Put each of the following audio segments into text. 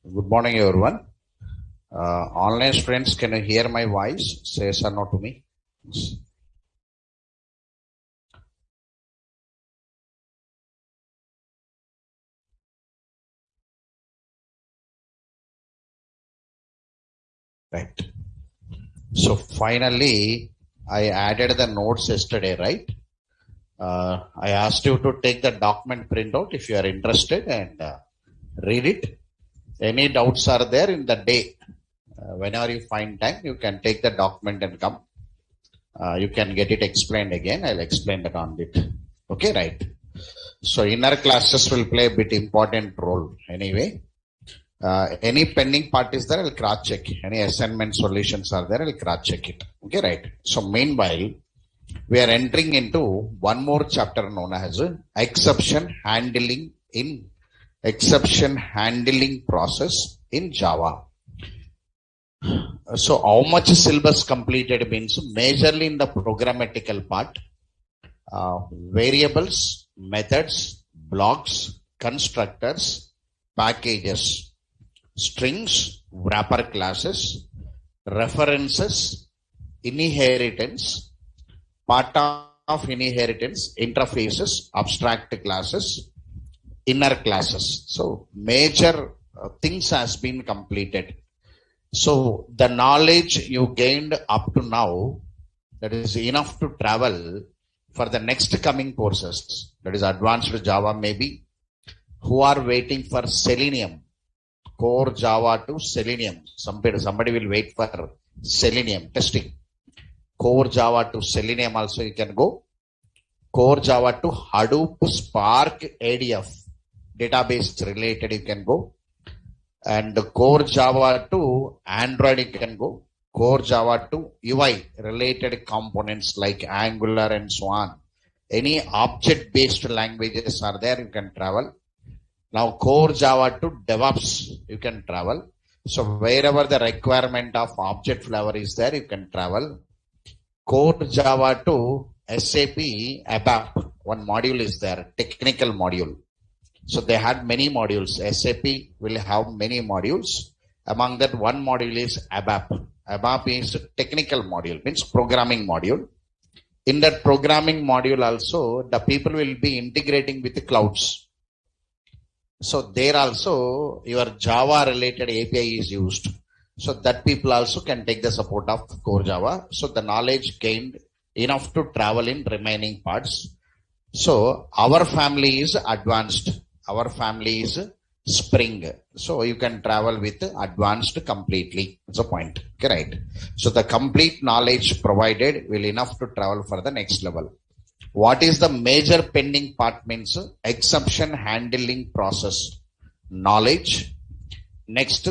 Good morning, everyone. Online friends, can you hear my voice? Say yes or no to me. Right. So finally, I added the notes yesterday, right? I asked you to take the document printout if you are interested and read it. Any doubts are there in the day. Whenever you find time, you can take the document and come. You can get it explained again. I'll explain that on it. Okay, right. So inner classes will play a bit important role anyway. Any pending part is there, I'll cross check. Any assignment solutions are there, I'll cross check it. Okay, right. So meanwhile, we are entering into one more chapter known as exception handling process in Java. So how much syllabus completed means majorly in the programmatical part, variables, methods, blocks, constructors, packages, strings, wrapper classes, references, inheritance, part of inheritance, interfaces, abstract classes, inner classes. So major things has been completed. So the knowledge you gained up to now, that is enough to travel for the next coming courses. That is advanced Java maybe, who are waiting for Selenium. Core Java to Selenium. Somebody will wait for Selenium testing. Core Java to Selenium also you can go. Core Java to Hadoop Spark ADF database related you can go. And Core Java to Android you can go. Core Java to UI related components like Angular and so on. Any object based languages are there, you can travel. Now Core Java to DevOps, you can travel. So wherever the requirement of object flavor is there, you can travel. Core Java to SAP ABAP, one module is there, technical module. So they had many modules. SAP will have many modules. Among that, one module is ABAP. ABAP is technical module, means programming module. In that programming module also, the people will be integrating with the clouds. So there also your Java related API is used. So that people also can take the support of Core Java. So the knowledge gained enough to travel in remaining parts. So our family is advanced. Our family is Spring. So you can travel with advanced completely. That's the point. Okay, right. So the complete knowledge provided will enough to travel for the next level. What is the major pending part means exception handling process, knowledge. Next,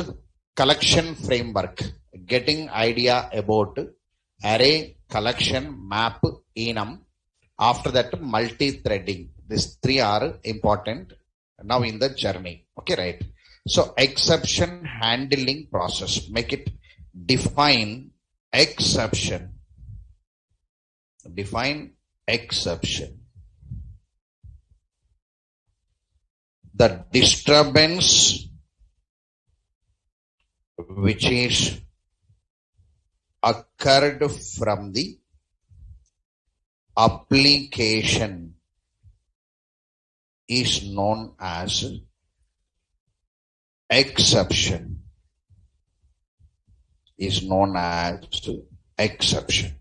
collection framework, getting idea about array, collection, map, enum. After that, multi-threading. These three are important now in the journey. Okay, right. So exception handling process, make it define exception. Define exception. The disturbance which is occurred from the application is known as exception. Is known as exception.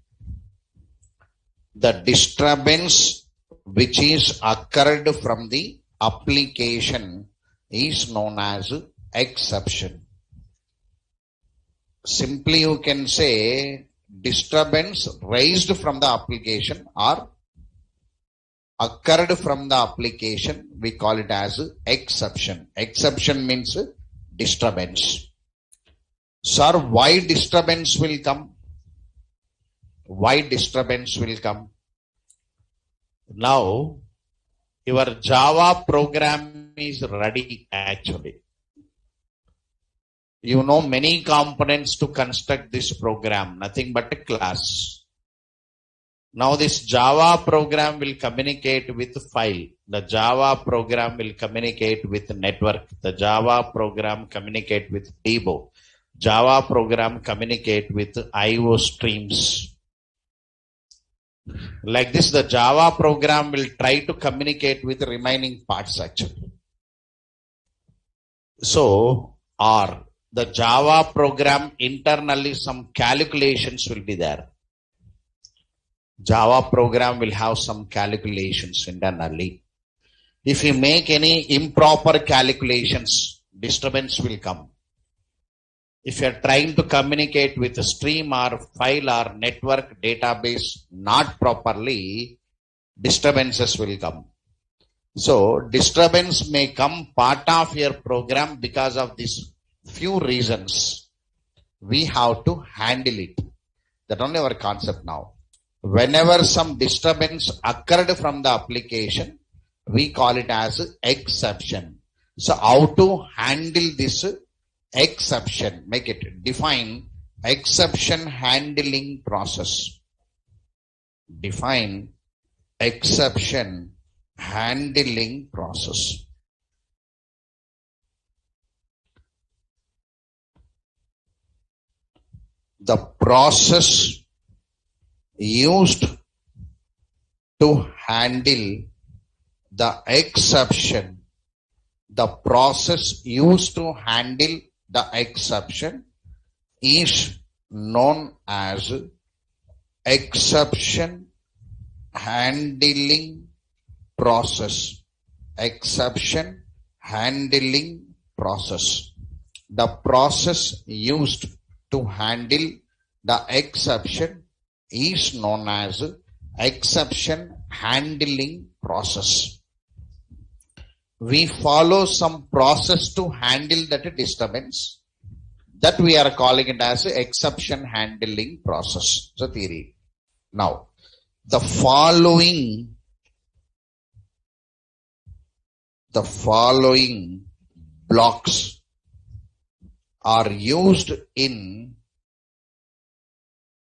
The disturbance which is occurred from the application is known as exception. Simply you can say disturbance raised from the application or occurred from the application, we call it as exception. Exception means disturbance. Sir, why disturbance will come? Why disturbance will come? Now, your Java program is ready actually. You know many components to construct this program, nothing but a class. Now this Java program will communicate with file. The Java program will communicate with network. The Java program communicate with debo. Java program communicate with IO streams. Like this, the Java program will try to communicate with the remaining parts actually. So, or the Java program internally some calculations will be there. Java program will have some calculations internally. If you make any improper calculations, disturbance will come. If you are trying to communicate with a stream or file or network database not properly, disturbances will come. So, disturbance may come part of your program because of these few reasons. We have to handle it. That's only our concept now. Whenever some disturbance occurred from the application, we call it as exception. So, how to handle this exception? Make it define exception handling process. Define exception handling process. The process used to handle the exception. The process used to handle the exception is known as exception handling process. Exception handling process. The process used to handle the exception is known as exception handling process. We follow some process to handle that disturbance. That we are calling it as exception handling process. So theory. Now, the following blocks are used in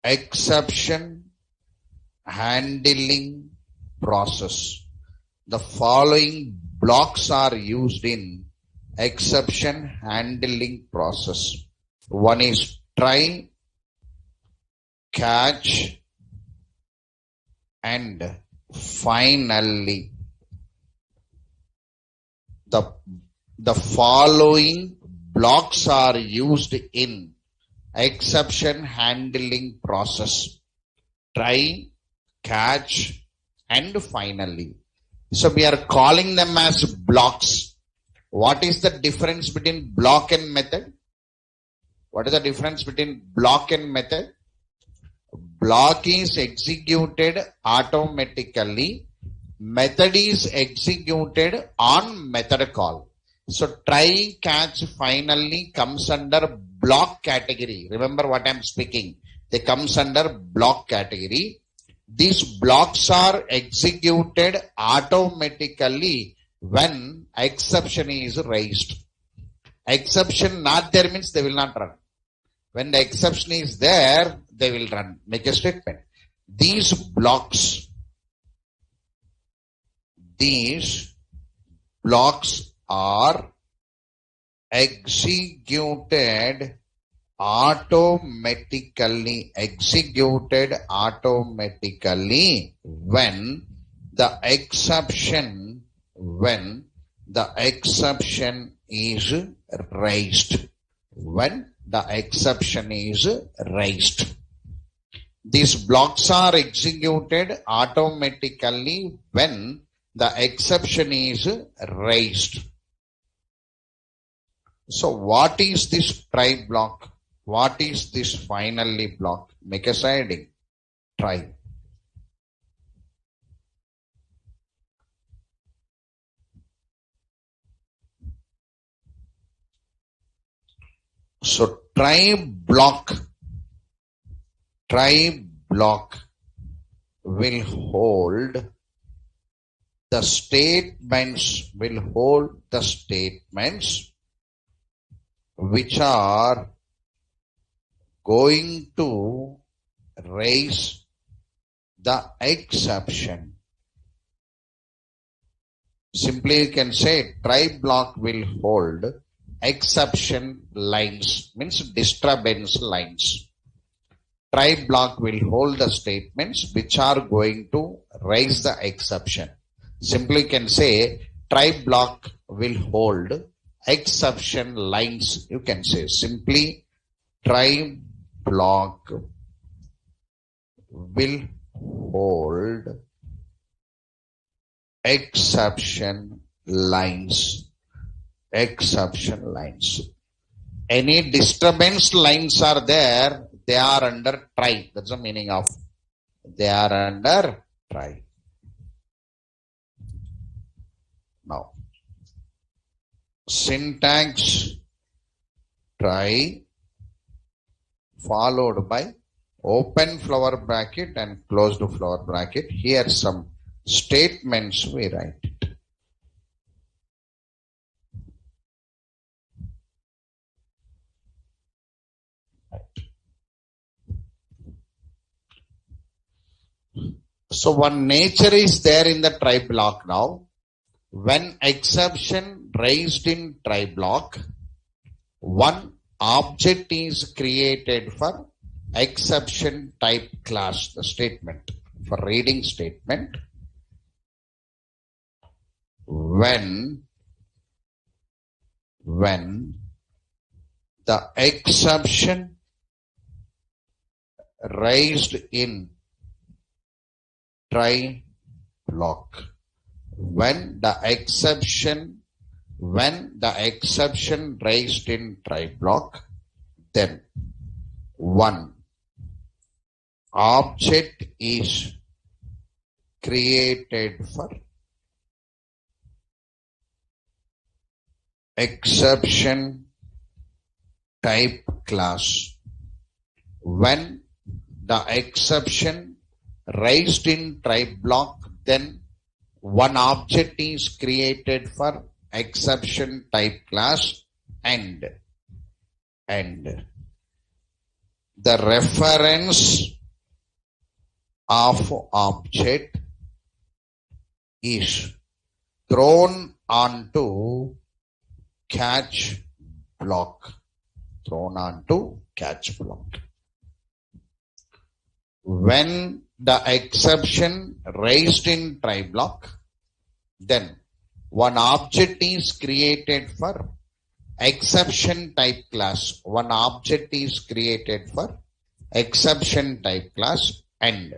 exception handling process. The following blocks are used in exception handling process. One is try, catch, and finally. The following blocks are used in exception handling process. Try, catch, and finally. So we are calling them as blocks. What is the difference between block and method? What is the difference between block and method? Block is executed automatically. Method is executed on method call. So try, catch, finally comes under block category. Remember what I am speaking. They comes under block category. These blocks are executed automatically when exception is raised. Exception not there means they will not run. When the exception is there, they will run. Make a statement. These blocks are executed automatically when the exception is raised. When the exception is raised. These blocks are executed automatically when the exception is raised. So what is this try block? What is this finally block? Make a siding. Try. So try block will hold the statements which are going to raise the exception. Simply you can say try block will hold exception lines, means disturbance lines. Try block will hold the statements which are going to raise the exception. Simply you can say try block will hold exception lines. You can say simply try block will hold exception lines. Exception lines. Any disturbance lines are there, they are under try. That's the meaning of they are under try. Now, syntax try followed by open flower bracket and closed flower bracket. Here some statements we write it. So one nature is there in the try block now. When exception raised in try block, one object is created for exception type class, the statement for reading statement. When the exception raised in try block, when the exception raised in try block, then one object is created for exception type class. When the exception raised in try block, then one object is created for exception type class and the reference of object is thrown onto catch block. When the exception raised in try block, then one object is created for exception type class. One object is created for exception type class and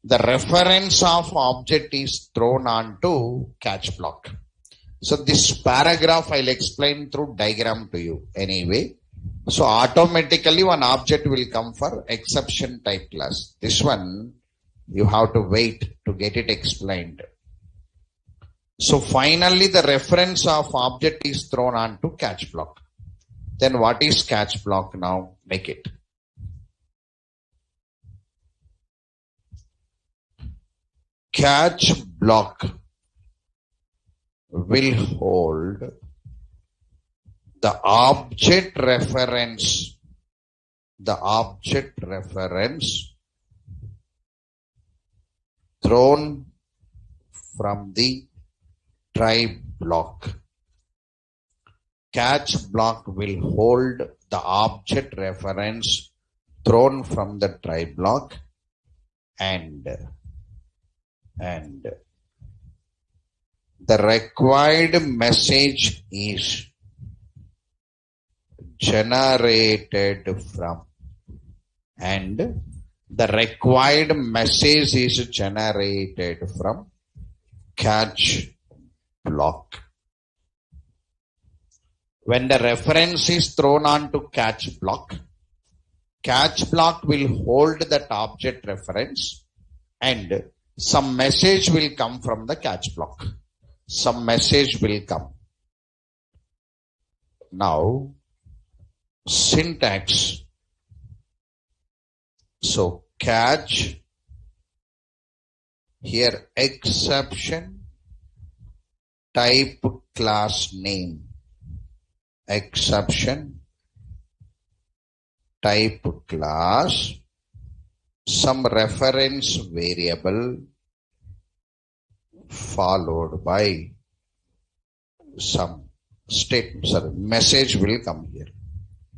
the reference of object is thrown onto catch block. So this paragraph I'll explain through diagram to you anyway. So automatically one object will come for exception type class. This one you have to wait to get it explained. So finally the reference of object is thrown onto catch block. Then what is catch block now? Make it. Catch block will hold the object reference thrown from the try block. Catch block will hold the object reference thrown from the try block and the required message is generated from catch block. When the reference is thrown onto catch block will hold that object reference and some message will come from the catch block. Some message will come. Now, syntax. So, catch, here exception type class name. Exception type class some reference variable followed by some statement. Sorry, message will come here.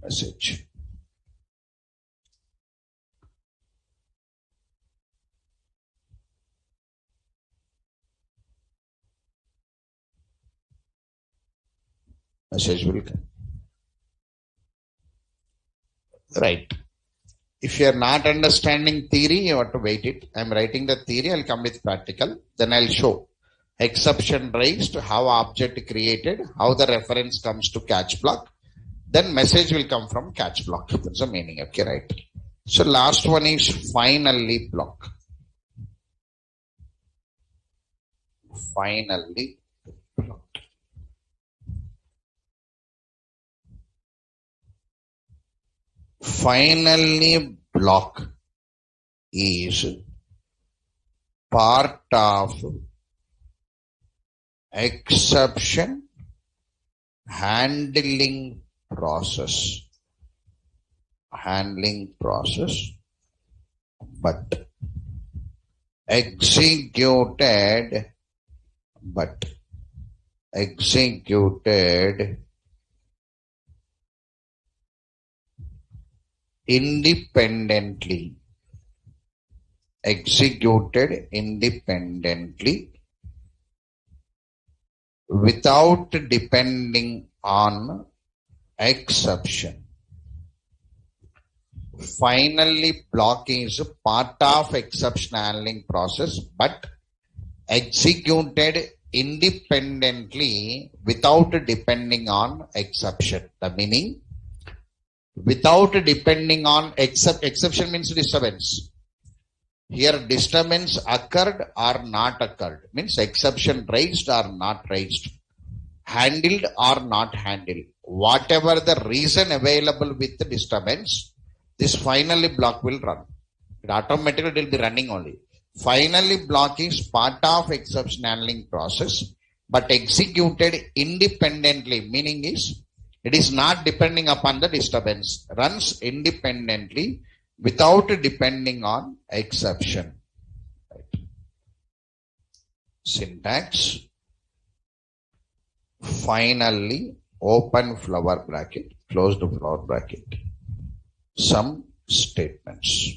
Message. Message will come. Right. If you are not understanding theory, you have to wait it. I am writing the theory, I'll come with practical. Then I'll show exception raised, how object created, how the reference comes to catch block. Then message will come from catch block. That's the meaning. Okay, right. So last one is finally block. Finally block. Finally block is part of exception handling process. But executed independently without depending on exception. Finally, block is part of exception handling process, but executed independently without depending on exception. The meaning, without depending on exception means disturbance. Here disturbance occurred or not occurred, means exception raised or not raised, handled or not handled. Whatever the reason available with the disturbance, this finally block will run. It automatically will be running only. Finally block is part of exception handling process, but executed independently, meaning is it is not depending upon the disturbance, runs independently without depending on exception. Right. Syntax. Finally, open flower bracket, closed flower bracket. Some statements.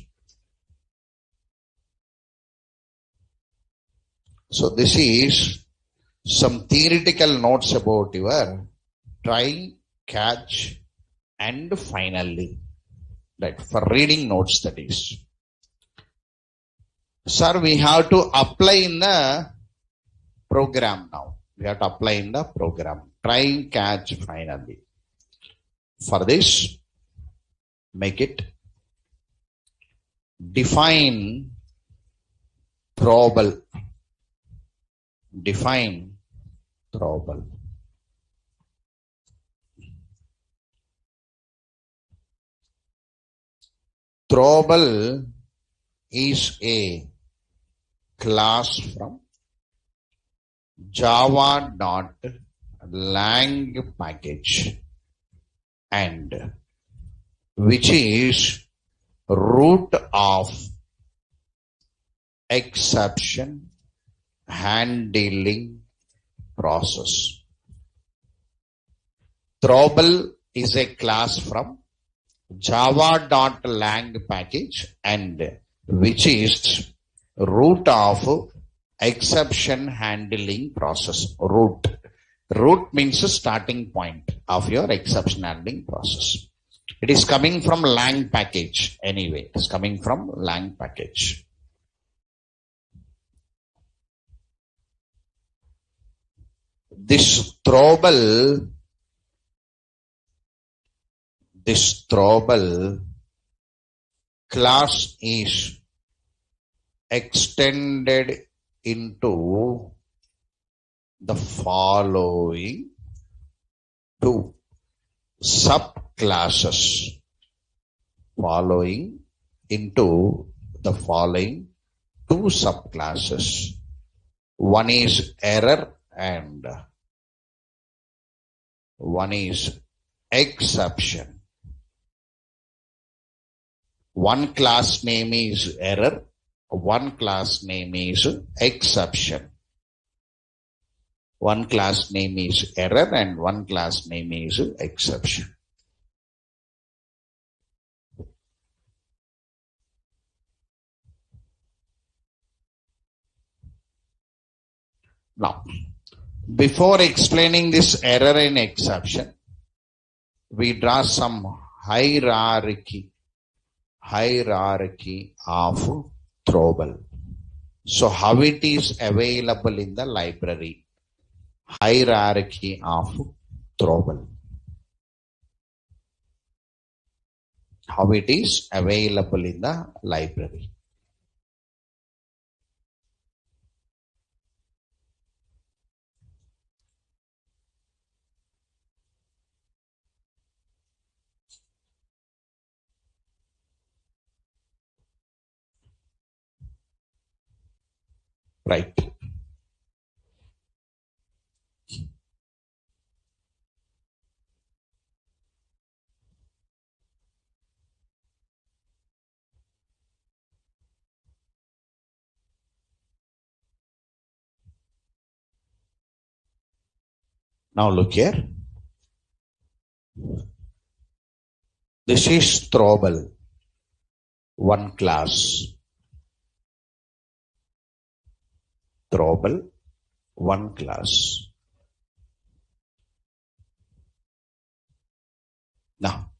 So this is some theoretical notes about your try, catch, and finally. Right, for reading notes, that is. Sir, we have to apply in the program now. We have to apply in the program. Try, catch, finally. For this, make it define throwable. Define throwable. Throwable is a class from java.lang package and which is root of exception handling process. Throwable is a class from java.lang package and which is root of exception handling process. Root means a starting point of your exception handling process. It is coming from lang package anyway. It is coming from lang package. This throwable class is extended into the following two subclasses. Following into the following two subclasses. One is error and one is exception. One class name is error, one class name is exception. One class name is error and one class name is exception. Now, before explaining this error and exception, we draw some hierarchy of throwable. So how it is available in the library? Hierarchy of throwable. How it is available in the library. Right. Now look here. This is throwable. One class. Throwable. One class. Now,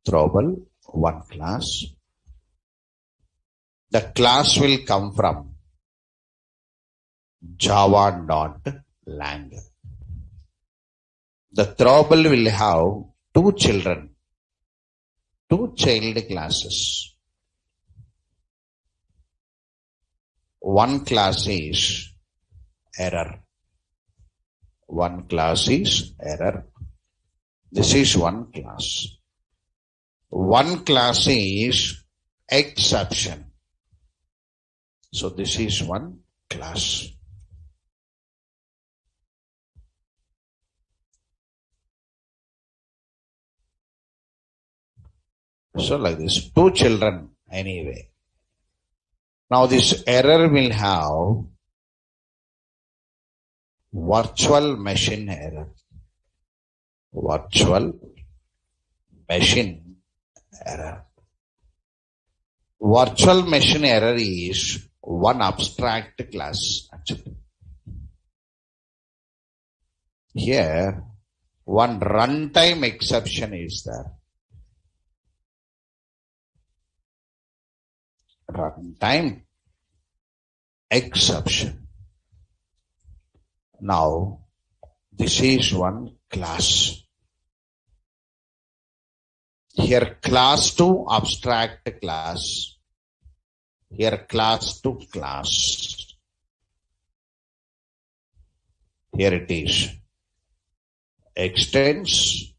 throwable, one class. The class will come from java.lang. The throwable will have two children, two child classes. One class is error. One class is error. This is one class. One class is exception. So this is one class. So like this, two children anyway. Now this error will have virtual machine error. Virtual machine error. Virtual machine error is one abstract class actually. Here, one runtime exception is there. Runtime exception. Now, this is one class. Here class to abstract class. Here class to class. Here it is extends.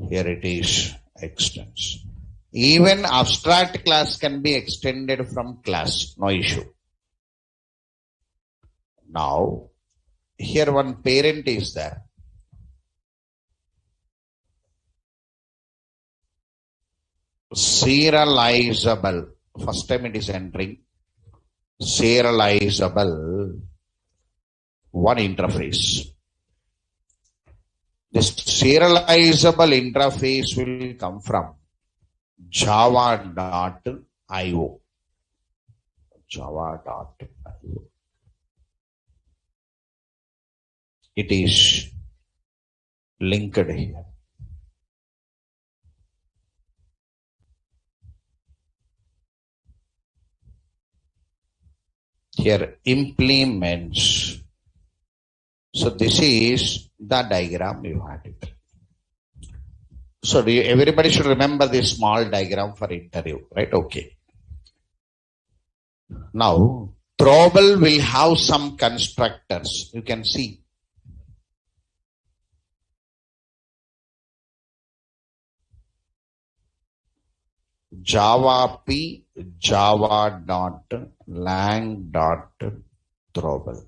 Here it is extends. Even abstract class can be extended from class, no issue. Now, here one parent is there. Serializable. First time it is entering. Serializable one interface. This serializable interface will come from java.io. Java.io. It is linked here. Here implements. So this is the diagram you had it. So everybody should remember this small diagram for interview, right? Okay. Now, throwable will have some constructors. You can see. Java P, java.lang.throwable.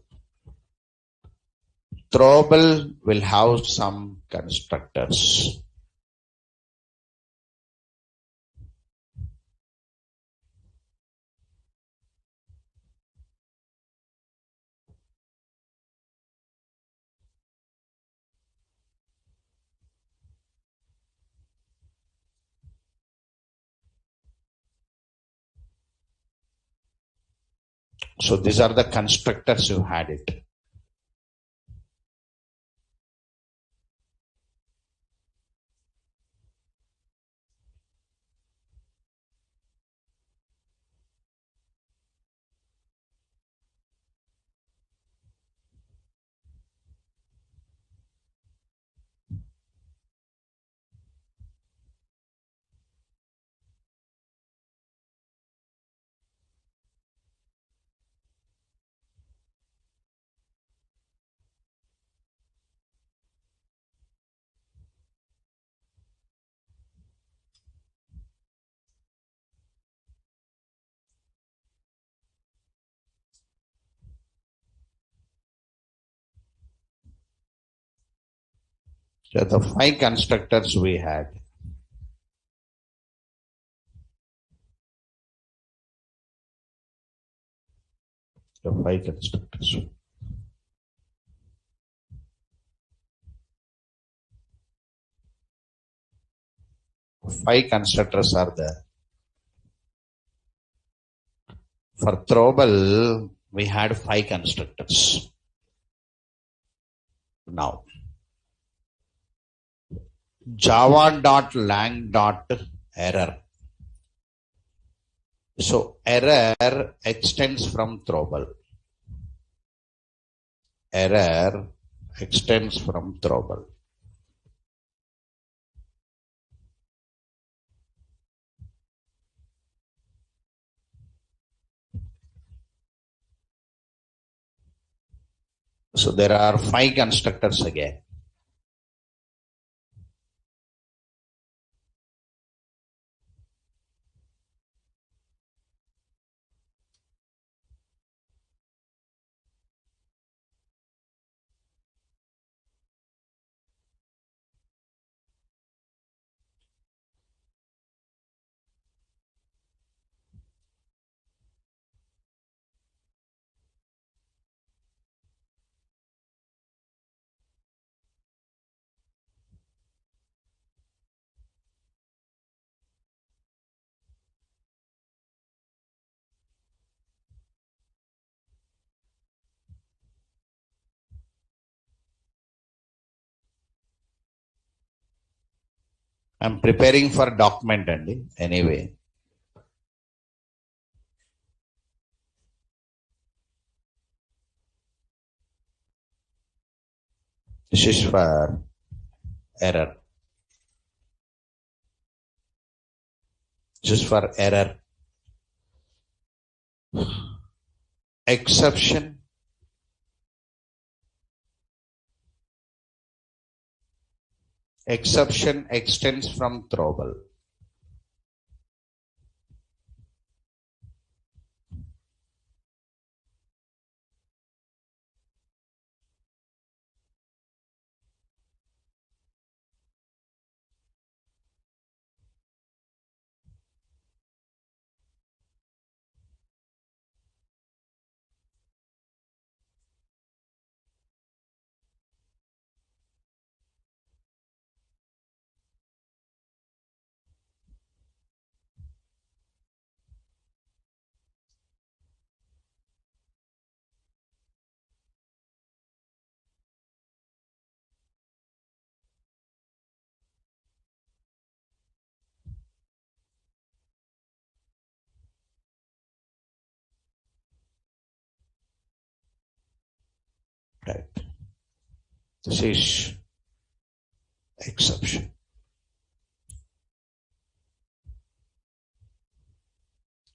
Throwable will have some constructors. So these are the constructors you had it. So the 5 constructors we had. The 5 constructors. 5 constructors are there. For throwable, we had 5 constructors. Now, java.lang.error. So error extends from throwable. Error extends from throwable. So there are 5 constructors again. I'm preparing for document anyway. This is for error. This is for error. Exception. Exception extends from throwable. Right. This is exception.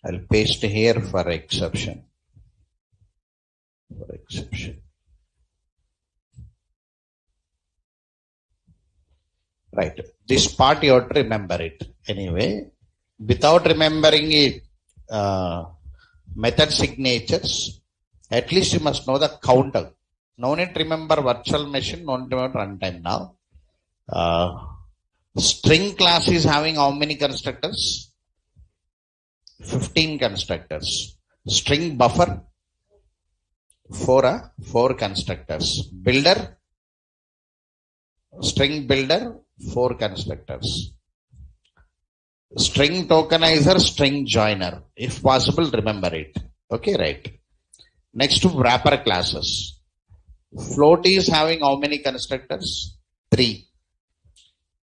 I'll paste here for exception. For exception. Right. This part you have to remember it. Anyway, without remembering it, method signatures, at least you must know the counter. No need to remember virtual machine, no need to remember runtime now. String class is having how many constructors? 15 constructors. String buffer, 4 constructors. Builder, string builder, 4 constructors. String tokenizer, string joiner. If possible, remember it. Okay, right. Next to wrapper classes. Float is having how many constructors? 3.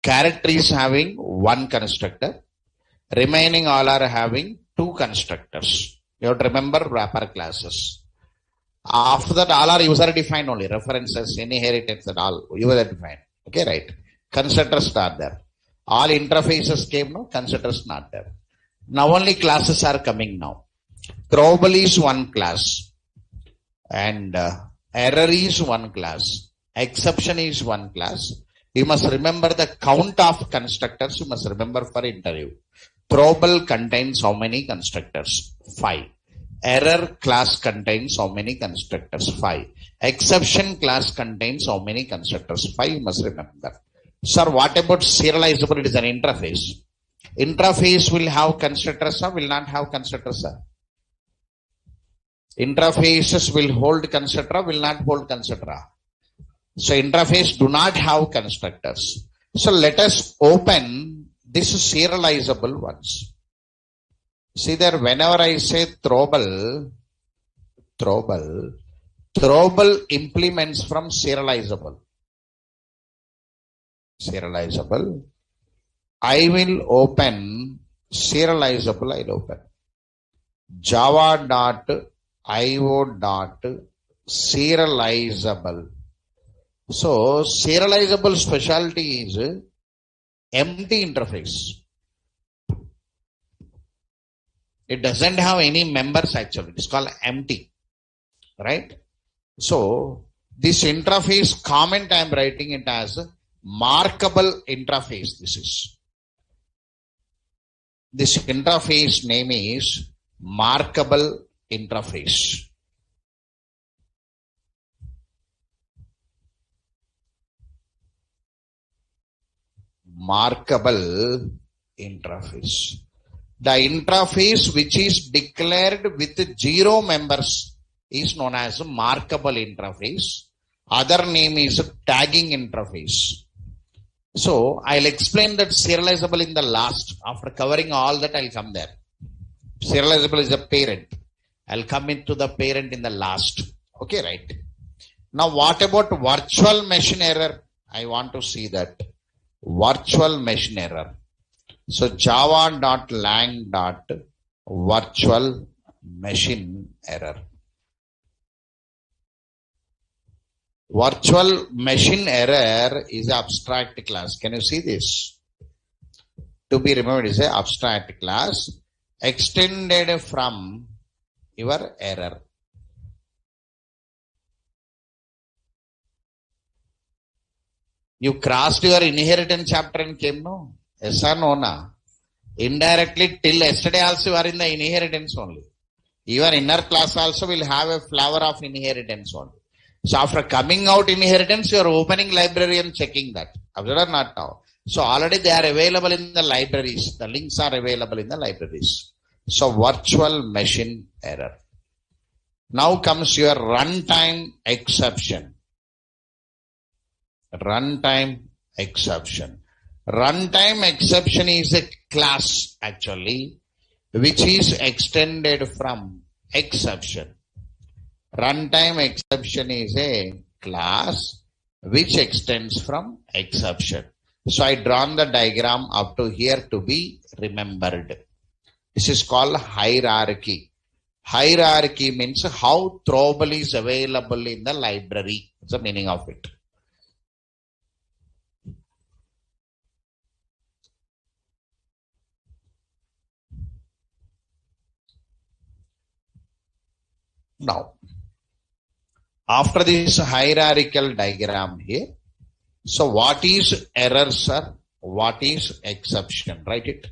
Character is having 1 constructor. Remaining all are having 2 constructors. You have to remember wrapper classes. After that, all are user defined only. References, inheritance, and all user defined. Okay, right. Constructors not there. All interfaces came now, constructors not there. Now only classes are coming now. Throwable is 1 class. And error is 1 class. Exception is 1 class. You must remember the count of constructors. You must remember for interview. Throwable contains how many constructors? 5. Error class contains how many constructors? 5. Exception class contains how many constructors? 5. You must remember. Sir, what about serializable? It is an interface. Interface will have constructors or will not have constructors, sir? Interfaces will hold constructor, will not hold constructor. So interface do not have constructors. So let us open this serializable ones. See there, whenever I say throwable implements from serializable. I will open serializable. I'll open java.io.serializable. So serializable specialty is empty interface. It doesn't have any members actually. It's called empty. Right? So this interface comment I am writing it as markable interface. This interface name is markable interface. Markable interface. The interface which is declared with 0 members is known as markable interface. Other name is tagging interface. So I'll explain that serializable in the last. After covering all that, I'll come there. Serializable is a parent. I'll come into the parent in the last. Okay, right. Now what about virtual machine error? I want to see that. Virtual machine error. So java.lang.virtual machine error. Virtual machine error is an abstract class. Can you see this? To be remembered is an abstract class extended from your error. You crossed your inheritance chapter and came, no? Yes or no? Na? Indirectly till yesterday also you are in the inheritance only. Your inner class also will have a flavor of inheritance only. So after coming out inheritance, you are opening library and checking that. Observe or not now? So already they are available in the libraries. The links are available in the libraries. So virtual machine error. Now comes your runtime exception. Runtime exception. Runtime exception is a class actually which is extended from exception. Runtime exception is a class which extends from exception. So I drawn the diagram up to here to be remembered. This is called hierarchy. Hierarchy means how throwable is available in the library. That's the meaning of it. Now, after this hierarchical diagram here, so what is error, sir? What is exception? Write it.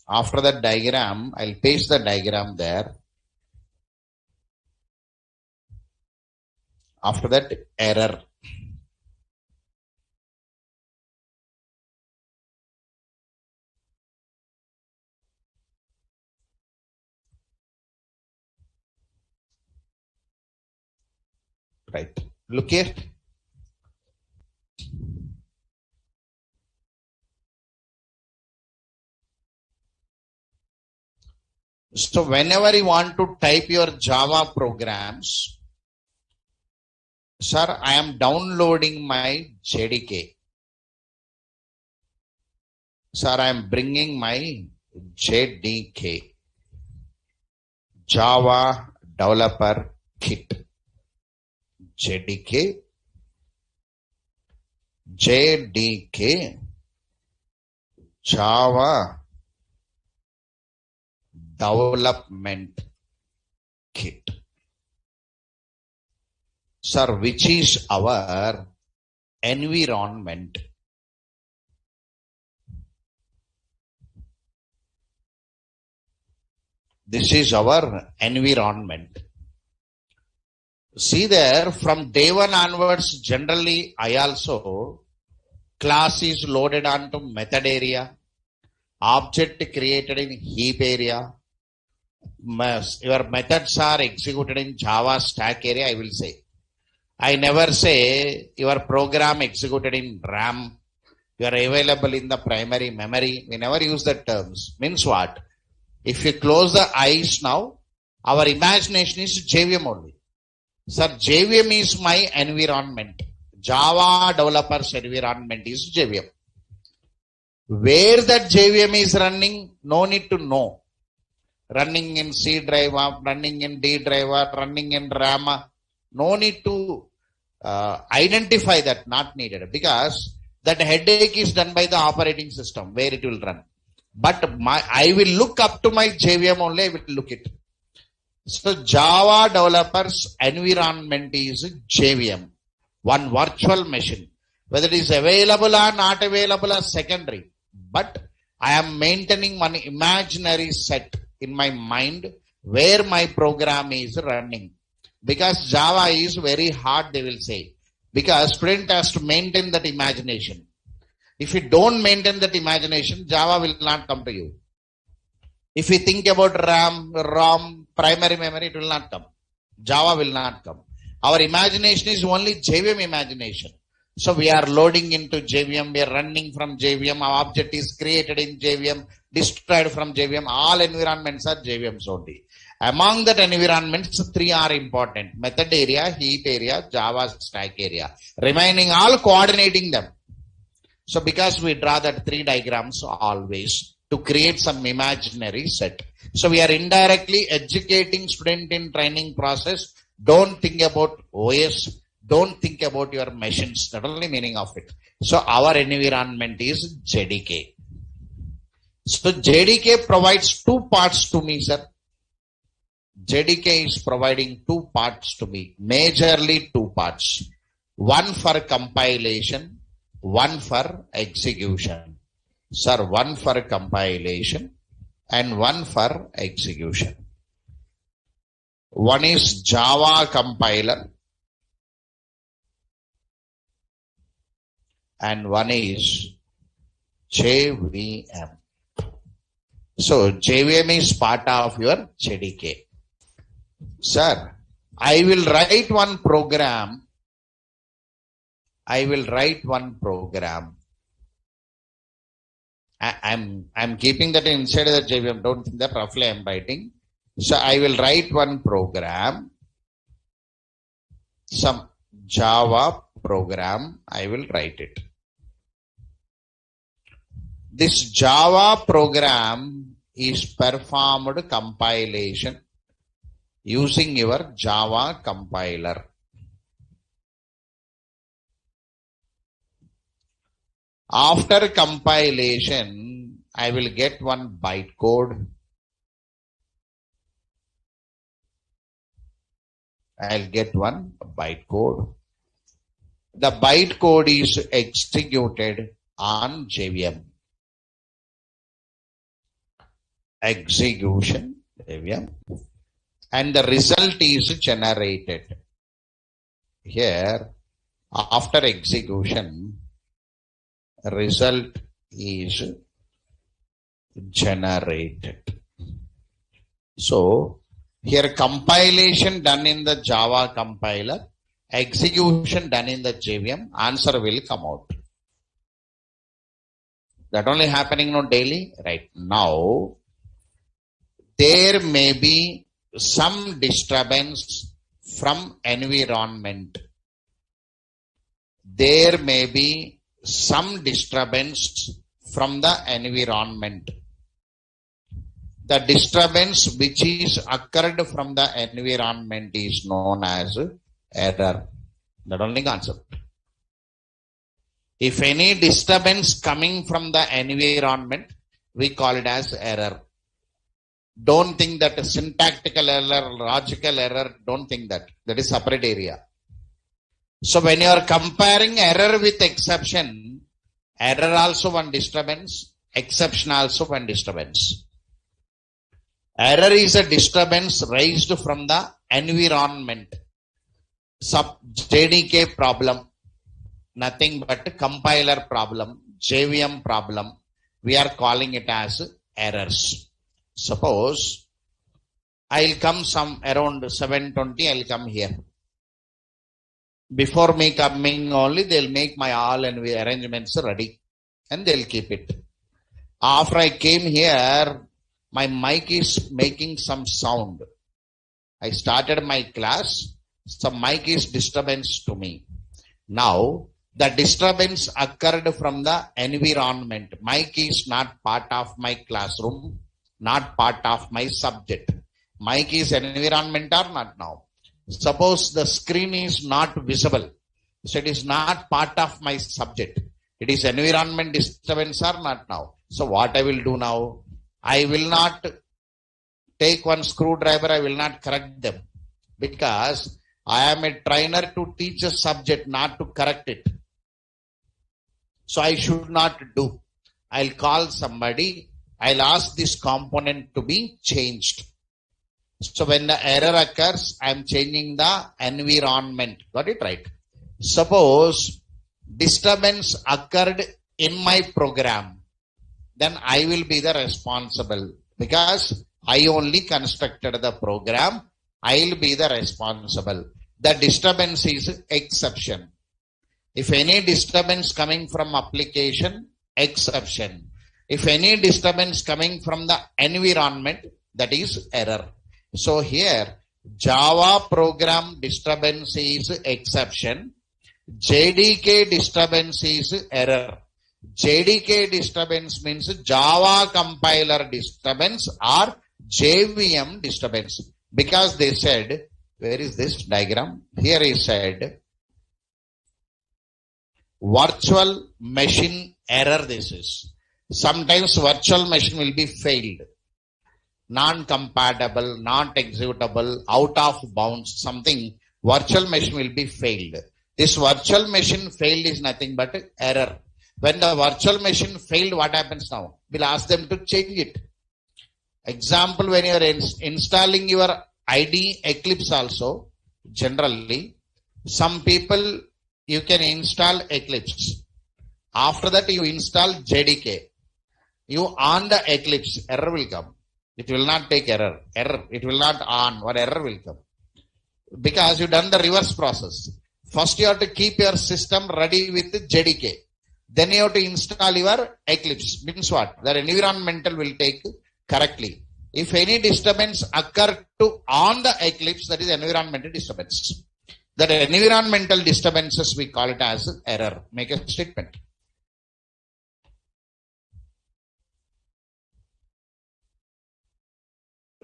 After that diagram, I'll paste the diagram there. After that, error. Right. Look here. So whenever you want to type your Java programs, sir, I am downloading my JDK. Sir, I am bringing my JDK, Java Developer Kit. JDK, Java Development Kit. Sir, which is our environment. This is our environment. See there, from day one onwards, generally I also, class is loaded onto method area, object created in heap area, your methods are executed in Java stack area, I will say. I never say your program executed in RAM, you are available in the primary memory. We never use that terms. Means what? If you close the eyes now, our imagination is JVM only. Sir, JVM is my environment. Java developers environment is JVM. Where that JVM is running, no need to know. Running in C driver, running in D driver, running in RAM. No need to identify that, not needed. Because that headache is done by the operating system, where it will run. But I will look up to my JVM only, I will look it. So Java developers environment is JVM, one virtual machine. Whether it is available or not available is secondary. But I am maintaining one imaginary set in my mind where my program is running. Because Java is very hard, they will say. Because student has to maintain that imagination. If you don't maintain that imagination, Java will not come to you. If you think about RAM, ROM, primary memory, it will not come. Java will not come. Our imagination is only JVM imagination. So we are loading into JVM, we are running from JVM, our object is created in JVM, destroyed from JVM, all environments are JVMs only. Among that environments, three are important. Method area, heap area, Java stack area. Remaining all coordinating them. So because we draw that three diagrams always to create some imaginary set. So we are indirectly educating student in training process. Don't think about OS. Don't think about your machines. That's only meaning of it. So our environment is JDK. So JDK provides two parts to me, sir. JDK is providing two parts to me. Majorly two parts. One for compilation, one for execution. Sir, one for compilation and one for execution. One is Java compiler and one is JVM. So JVM is part of your JDK. Sir, I will write one program. I'm keeping that inside the JVM. Don't think that roughly I'm writing. So I will write one program, some Java program. I will write it. This Java program is performed compilation using your Java compiler. After compilation, I will get one bytecode. I'll get one bytecode. The bytecode is executed on JVM. Execution, JVM. And the result is generated. Here, after execution, result is generated. So, here compilation done in the Java compiler, execution done in the JVM, answer will come out. That only happening not daily. Right now, there may be some disturbance from environment. There may be some disturbance from the environment. The disturbance which is occurred from the environment is known as error. That only concept. If any disturbance coming from the environment, we call it as error. Don't think that a syntactical error, logical error, don't think that. That is separate area. So when you are comparing error with exception, error also one disturbance, exception also one disturbance. Error is a disturbance raised from the environment. JDK problem, nothing but compiler problem, JVM problem. We are calling it as errors. Suppose I'll come some around 7:20, I'll come here. Before me coming only, they'll make my all and arrangements ready and they'll keep it. After I came here, my mic is making some sound. I started my class, some mic is disturbance to me. Now, the disturbance occurred from the environment. Mic is not part of my classroom, not part of my subject. Mic is environment or not now. Suppose the screen is not visible. So it is not part of my subject. It is environment disturbance or not now. So what I will do now? I will not take one screwdriver. I will not correct them. Because I am a trainer to teach a subject, not to correct it. So I should not do. I'll call somebody. I'll ask this component to be changed. So when the error occurs, I am changing the environment. Got it right? Suppose disturbance occurred in my program, then I will be the responsible because I only constructed the program. I will be the responsible. The disturbance is exception. If any disturbance coming from application, exception. If any disturbance coming from the environment, that is error. So here, Java program disturbance is exception. JDK disturbance is error. JDK disturbance means Java compiler disturbance or JVM disturbance. Because they said, where is this diagram? Here is said, virtual machine error this is. Sometimes virtual machine will be failed. Non-compatible, not executable, out of bounds, something, virtual machine will be failed. This virtual machine failed is nothing but error. When the virtual machine failed, what happens now? We'll ask them to change it. Example, when you are installing your IDE Eclipse also, generally, some people, you can install Eclipse. After that, you install JDK. You on the Eclipse, error will come. It will not take error. It will not on. What error will come? Because you done the reverse process. First you have to keep your system ready with the JDK. Then you have to install your Eclipse. Means what? The environmental will take correctly. If any disturbance occur to on the Eclipse, that is environmental disturbance. That environmental disturbances we call it as error. Make a statement.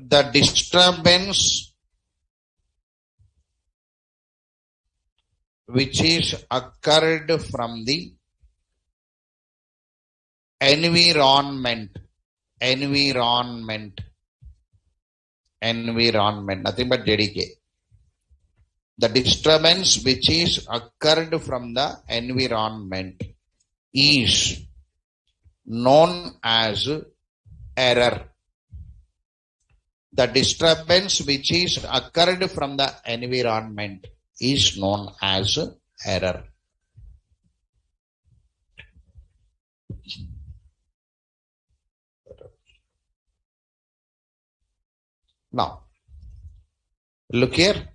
The disturbance which is occurred from the environment, nothing but JDK. The disturbance which is occurred from the environment is known as error. The disturbance which is occurred from the environment is known as error. Now, look here.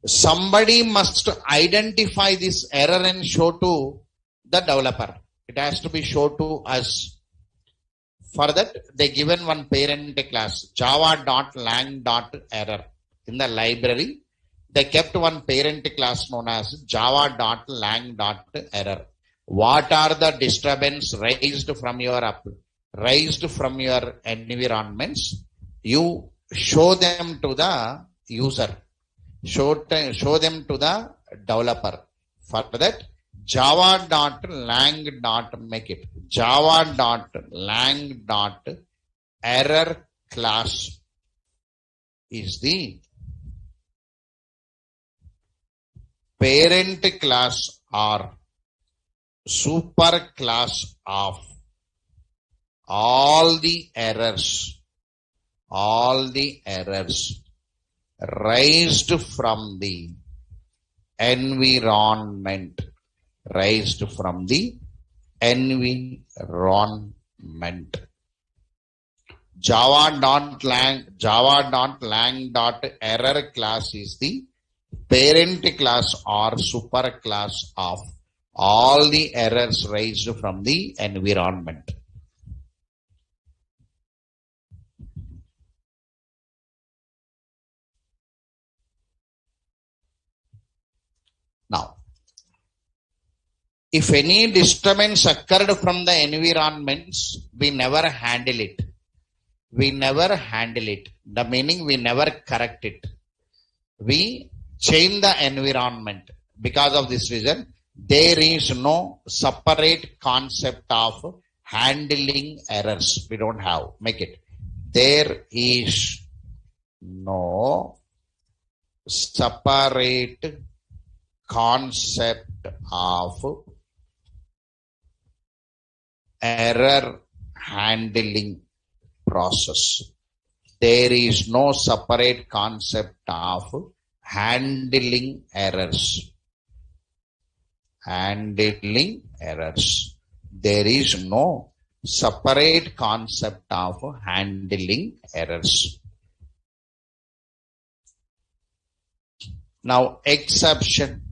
Somebody must identify this error and show to the developer. It has to be shown to us. For that, they given one parent class, java.lang.error. In the library, they kept one parent class known as java.lang.error. What are the disturbance raised from your environments? You show them to the user, show them to the developer. For that, java.lang.make it java.lang.error class is the parent class or super class of all the errors raised from the environment. Java.lang.error class is the parent class or super class of all the errors raised from the environment. Now, if any disturbance occurred from the environments, we never handle it. The meaning we never correct it. We change the environment. Because of this reason, there is no separate concept of handling errors. We don't have. Make it. There is no separate concept of error handling process. There is no separate concept of handling errors. There is no separate concept of handling errors. Now, exception.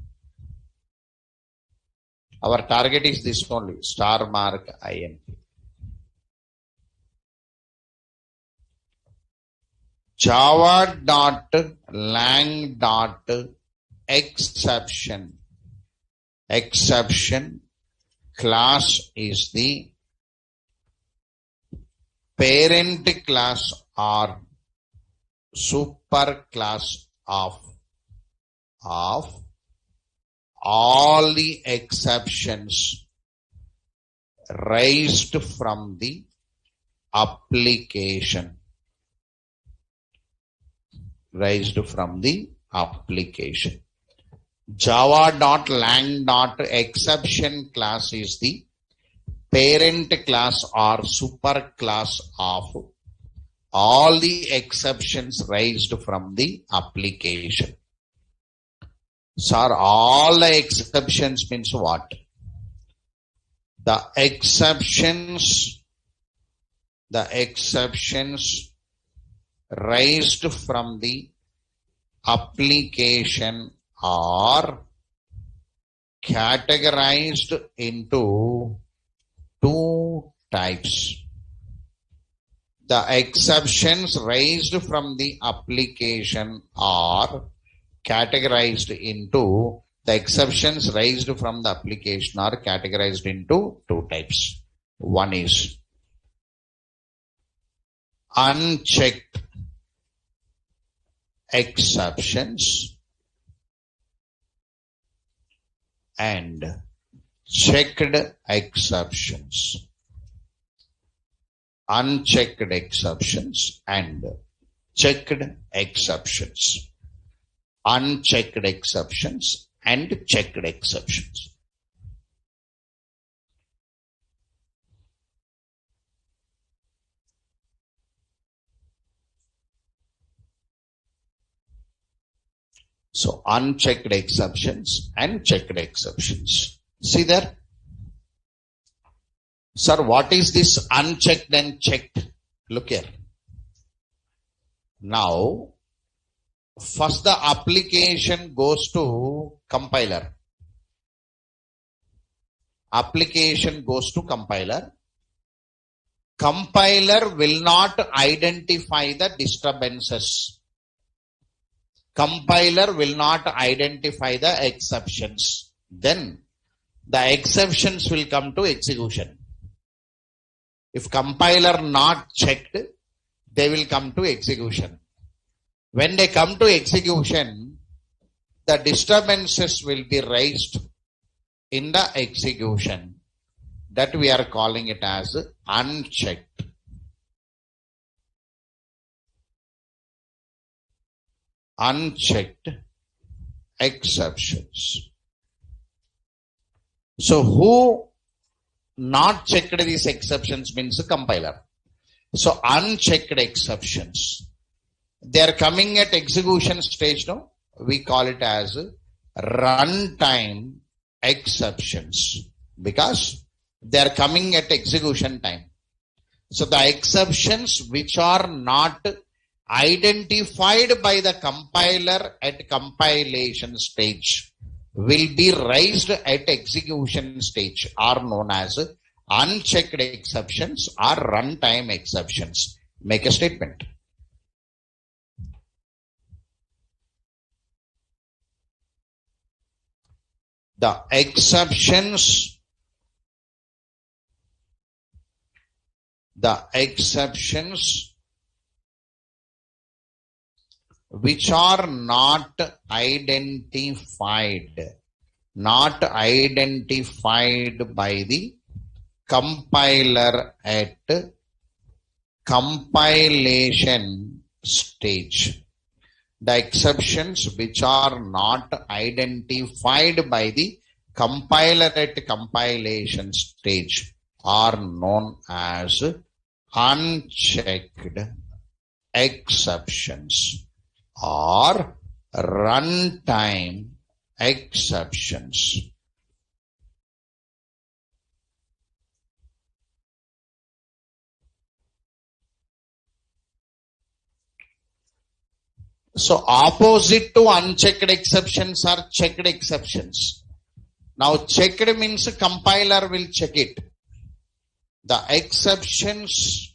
Our target is this only, star mark INP. Java.lang.exception. Exception class is the parent class or super class of all the exceptions raised from the application. Java.lang.exception class is the parent class or super class of all the exceptions raised from the application. Sir, all the exceptions means what? The exceptions raised from the application are categorized into two types. The exceptions raised from the application are categorized into two types. One is unchecked exceptions and checked exceptions. Unchecked exceptions and checked exceptions. Unchecked exceptions and checked exceptions. So unchecked exceptions and checked exceptions. See there? Sir, what is this unchecked and checked? Look here. Now, first the application goes to compiler. Application goes to compiler. compiler will not identify the disturbances. Compiler will not identify the exceptions. Then the exceptions will come to execution. If compiler not checked, they will come to execution. When they come to execution, the disturbances will be raised in the execution. That we are calling it as unchecked. Unchecked exceptions. So who not checked these exceptions means the compiler. So unchecked exceptions, they are coming at execution stage now. We call it as runtime exceptions because they are coming at execution time. So the exceptions which are not identified by the compiler at compilation stage will be raised at execution stage are known as unchecked exceptions or runtime exceptions. Make a statement. The exceptions which are not identified by the compiler at compilation stage. The exceptions which are not identified by the compiler at compilation stage are known as unchecked exceptions or runtime exceptions. So opposite to unchecked exceptions are checked exceptions. Now checked means compiler will check it. The exceptions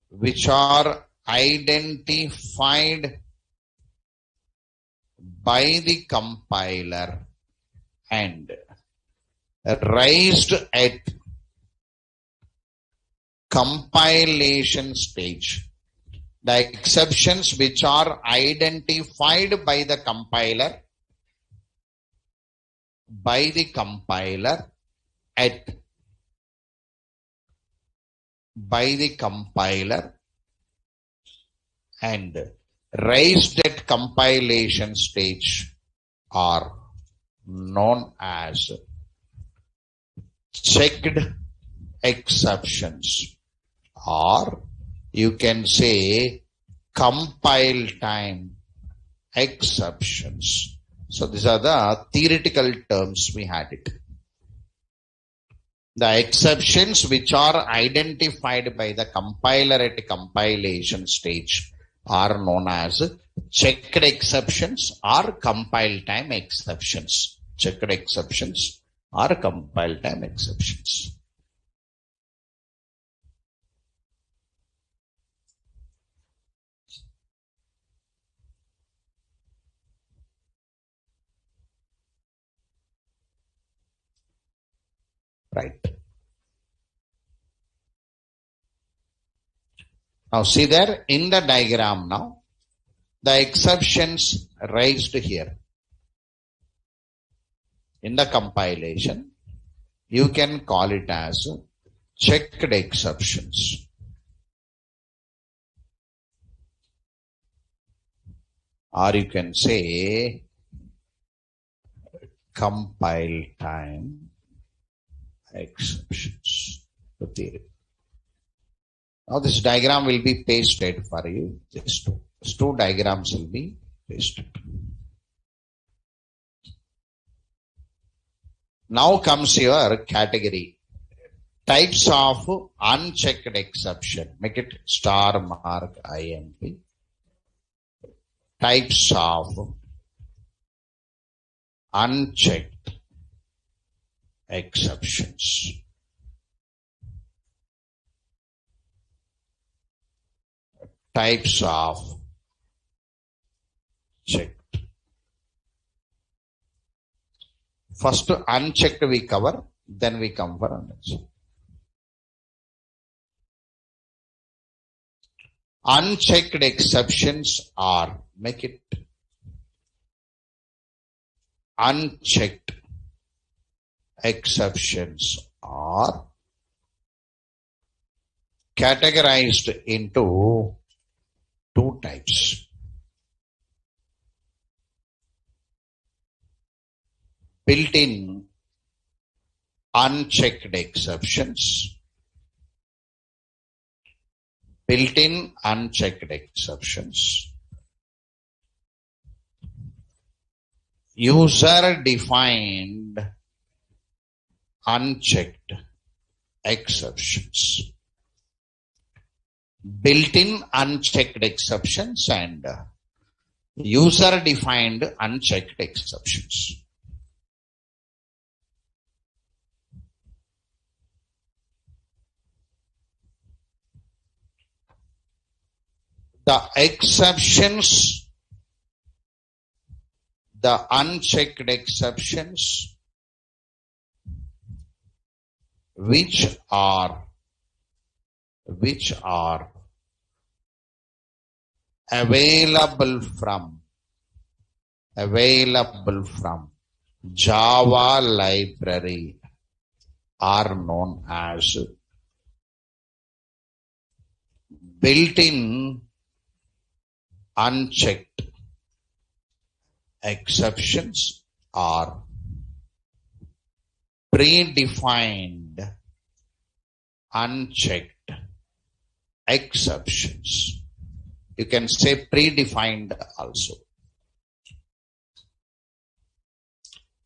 which are identified by the compiler and raised at compilation stage. The exceptions which are identified by the compiler and raised at compilation stage are known as checked exceptions, or you can say compile time exceptions. So these are the theoretical terms we had it. The exceptions which are identified by the compiler at compilation stage are known as checked exceptions or compile time exceptions. Checked exceptions or compile time exceptions. Right. Now see there in the diagram now, the exceptions raised here. In the compilation, you can call it as checked exceptions. Or you can say compile time exceptions. The theory. Now this diagram will be pasted for you. These two diagrams will be pasted. Now comes your category. Types of unchecked exception. Make it star mark IMP. Types of unchecked exceptions. Types of checked. First unchecked we cover, then we come for unchecked. Unchecked exceptions are, make it unchecked exceptions are categorized into two types. Built-in unchecked exceptions. Built-in unchecked exceptions. User-defined unchecked exceptions. Built-in unchecked exceptions and user-defined unchecked exceptions. The exceptions, the unchecked exceptions, which are available from Java library are known as built-in unchecked exceptions are predefined unchecked exceptions. You can say predefined also.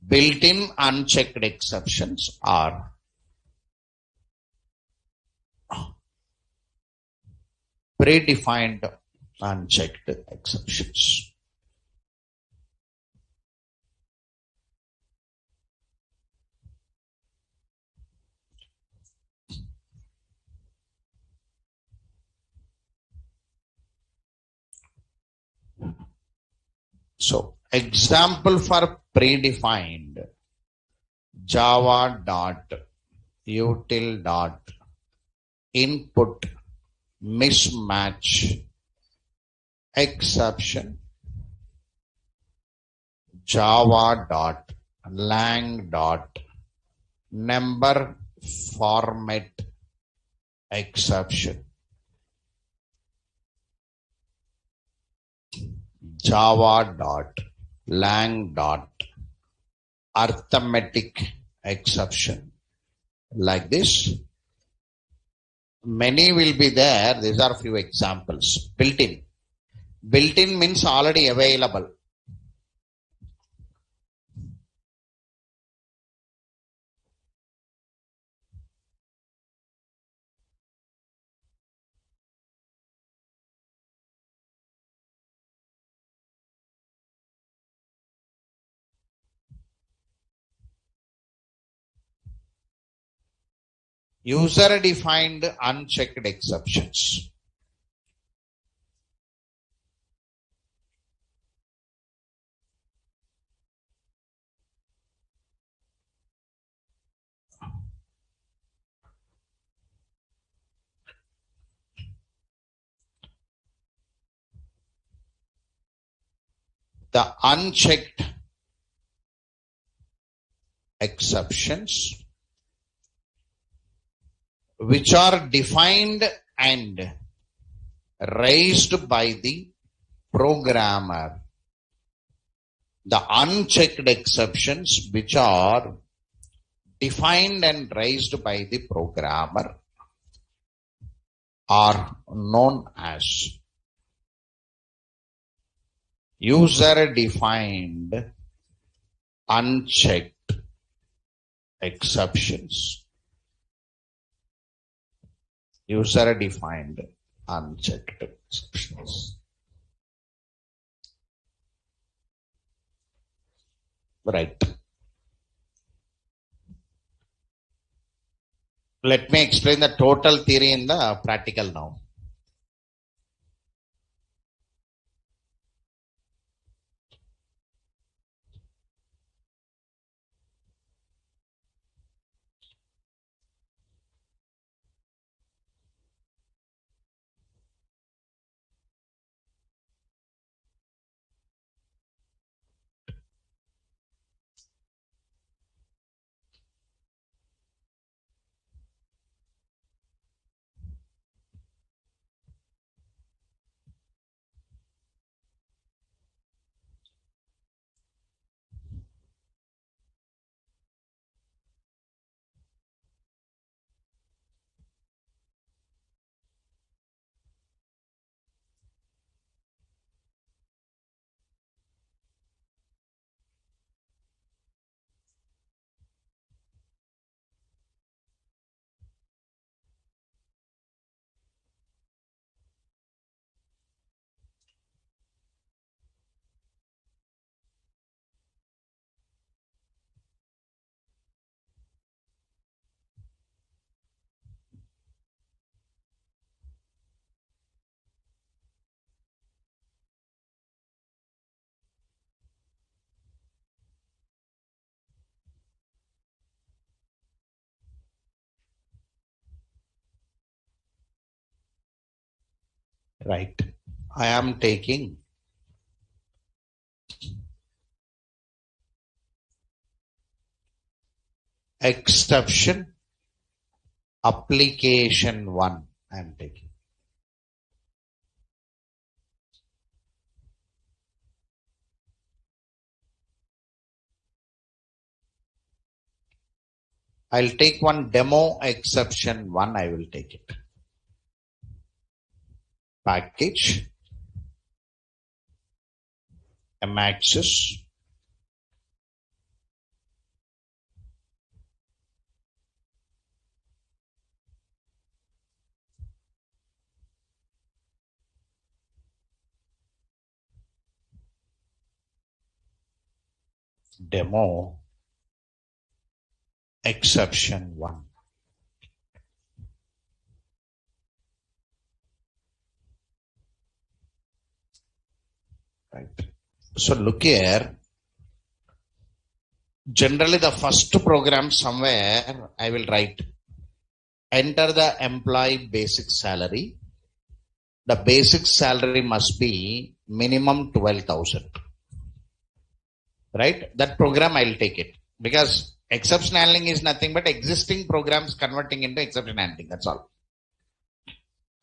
Built-in unchecked exceptions are predefined unchecked exceptions. So, example for predefined java.util.input mismatch exception, java.lang.number format exception, java.lang.arithmetic exception. Like this, many will be there. These are few examples. Built-in. Built-in means already available. User-defined unchecked exceptions. The unchecked exceptions which are defined and raised by the programmer. The unchecked exceptions which are defined and raised by the programmer are known as user-defined unchecked exceptions. User-defined unchecked exceptions. Right. Let me explain the total theory in the practical now. Right. I am taking exception application 1. I am taking. I'll take one demo exception 1. I will take it. Package. Maxis. Demo exception 1. Right. So look here. Generally the first program somewhere I will write enter the employee basic salary. The basic salary must be minimum 12,000. Right? That program I'll take it because exception handling is nothing but existing programs converting into exception handling. That's all.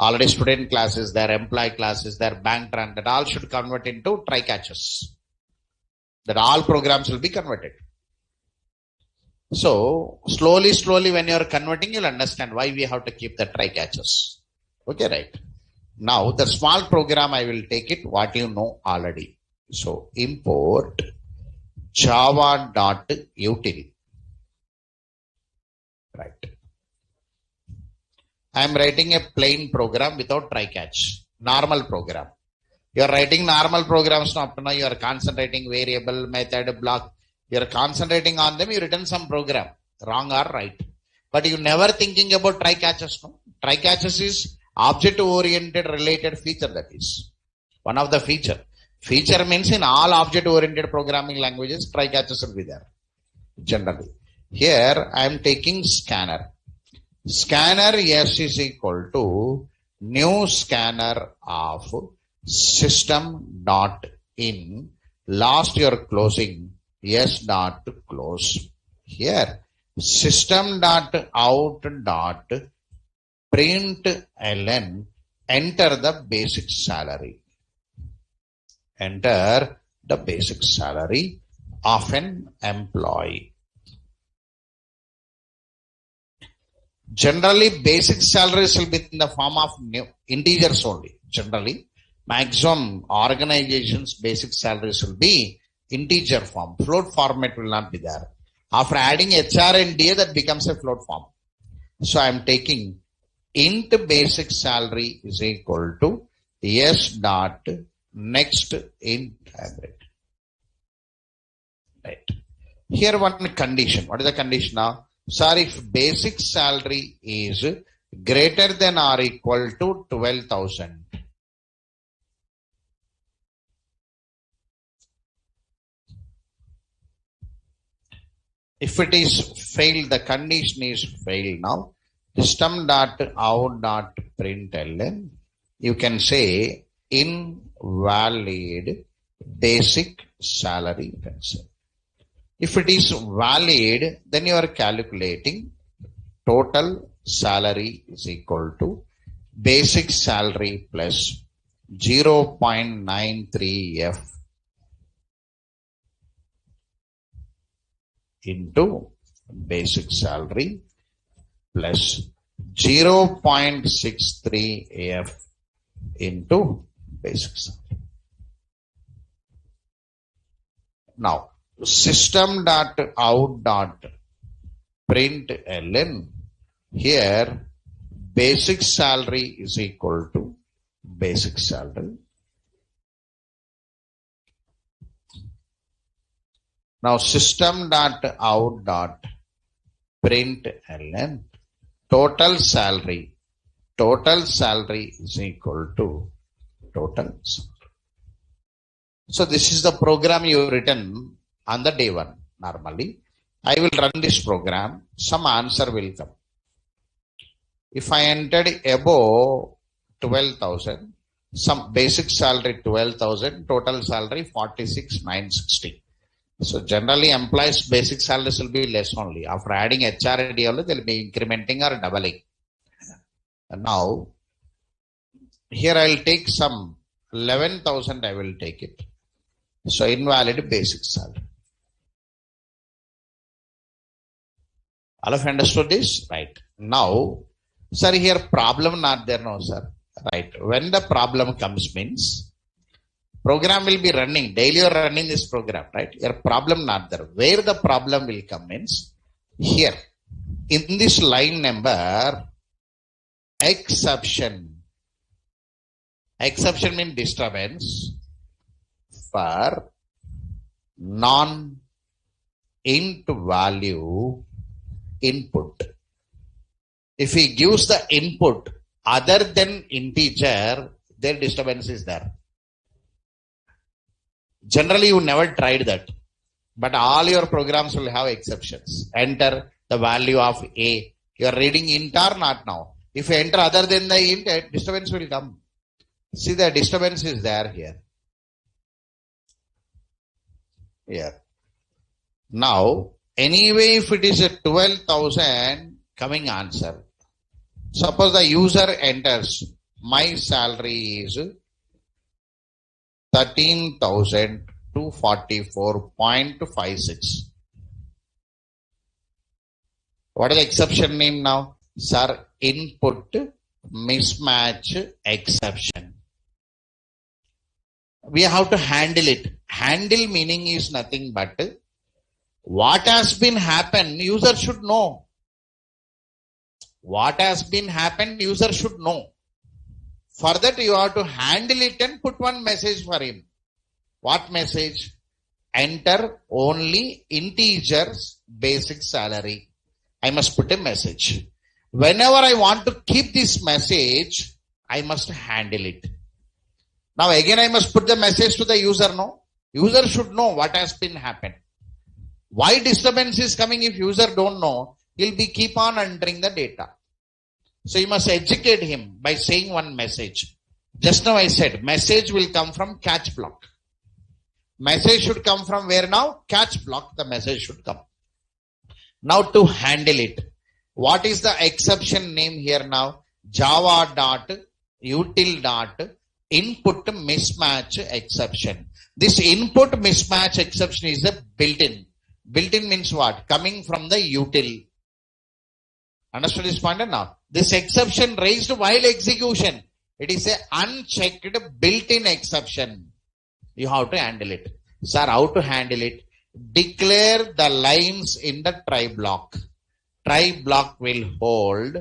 Already student classes, their employee classes, their bank run, that all should convert into try catches. That all programs will be converted. So slowly when you are converting, you'll understand why we have to keep the try catches. Okay, right. Now the small program I will take it what you know already. So import java.util. Right. I am writing a plain program without try catch. Normal program. You are writing normal programs now. You are concentrating variable, method, block. You are concentrating on them. You written some program. Wrong or right. But you never thinking about try catches. No? Try catches is object oriented related feature. That is one of the feature. Feature means in all object oriented programming languages, try catches will be there. Generally. Here I am taking scanner. Scanner S is equal to new scanner of system.in. Last you're closing S dot close. Here system.out.println. Enter the basic salary. Enter the basic salary of an employee. Generally, basic salaries will be in the form of integers only. Generally, maximum organizations' basic salaries will be integer form. Float format will not be there. After adding HR and DA, that becomes a float form. So I am taking int basic salary is equal to S dot next int average. Right. Here one condition. What is the condition now? Sir, if basic salary is greater than or equal to 12,000. If it is failed, the condition is failed now. System.out.println, you can say invalid basic salary, you can say. If it is valid, then you are calculating total salary is equal to basic salary plus 0.93F into basic salary plus 0.63F into basic salary. Now, system.out.println, here basic salary is equal to basic salary. Now, system.out.println, total salary is equal to total salary. So this is the program you written on the day one. Normally, I will run this program. Some answer will come. If I entered above 12,000, some basic salary 12,000, total salary 46,960. So generally, employees' basic salaries will be less only. After adding HRD, they will be incrementing or doubling. And now, here I will take some 11,000. I will take it. So invalid basic salary. All of you understood this? Right. Now, sir, here problem not there, no, sir. Right. When the problem comes means, program will be running. Daily you are running this program, right? Your problem not there. Where the problem will come means, here. In this line number, exception. Exception means disturbance for non-int value input. If he gives the input other than integer, their disturbance is there. Generally, you never tried that. But all your programs will have exceptions. Enter the value of A. You are reading int or not now. If you enter other than the int, disturbance will come. See, the disturbance is there here. Here. Now, anyway, if it is a 12,000 coming answer, suppose the user enters, my salary is 13,244.56. What is the exception name now? Sir, input mismatch exception. We have to handle it. Handle meaning is nothing but what has been happened, user should know. What has been happened, user should know. For that, you have to handle it and put one message for him. What message? Enter only integers basic salary. I must put a message. Whenever I want to keep this message, I must handle it. Now again, I must put the message to the user, no? User should know what has been happened. Why disturbance is coming if user don't know? He'll be keep on entering the data. So you must educate him by saying one message. Just now I said message will come from catch block. Message should come from where now? Catch block, the message should come. Now to handle it. What is the exception name here now? Java.util.input mismatch exception. This input mismatch exception is a built-in. Built-in means what? Coming from the util. Understood this point now? This exception raised while execution. It is a unchecked built-in exception. You have to handle it. Sir, how to handle it? Declare the lines in the try block. Try block will hold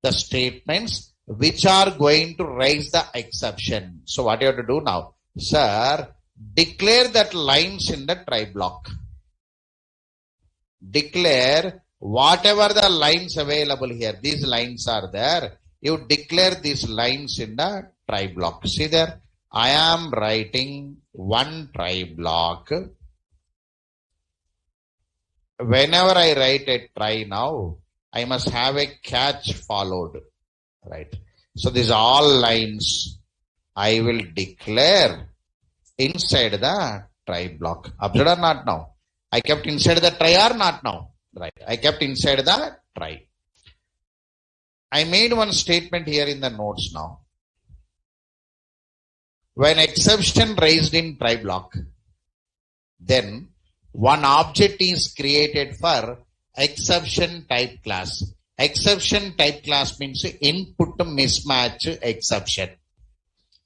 the statements which are going to raise the exception. So what you have to do now? Sir, declare that lines in the try block. declare whatever the lines available here. These lines are there. You declare these lines in the try block. See there, I am writing one try block. Whenever I write a try now, I must have a catch followed, right? So these all lines I will declare inside the try block. Observed or not now? I kept inside the try or not now? Right. I kept inside the try. I made one statement here in the notes now. When exception raised in try block, then one object is created for exception type class. Exception type class means input mismatch exception.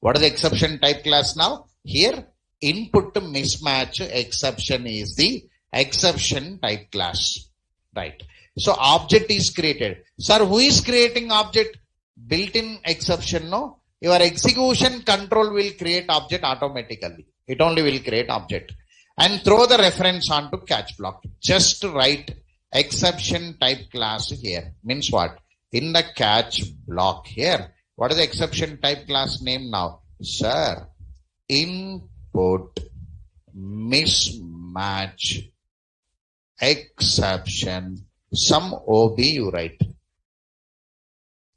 What is the exception type class now? Here, input mismatch exception is the exception type class. Right. So object is created. Sir, who is creating object? Built-in exception, no? Your execution control will create object automatically. It only will create object. And throw the reference onto catch block. Just write exception type class here. Means what? In the catch block here. What is the exception type class name now? Sir, input mismatch exception. Some OB you write.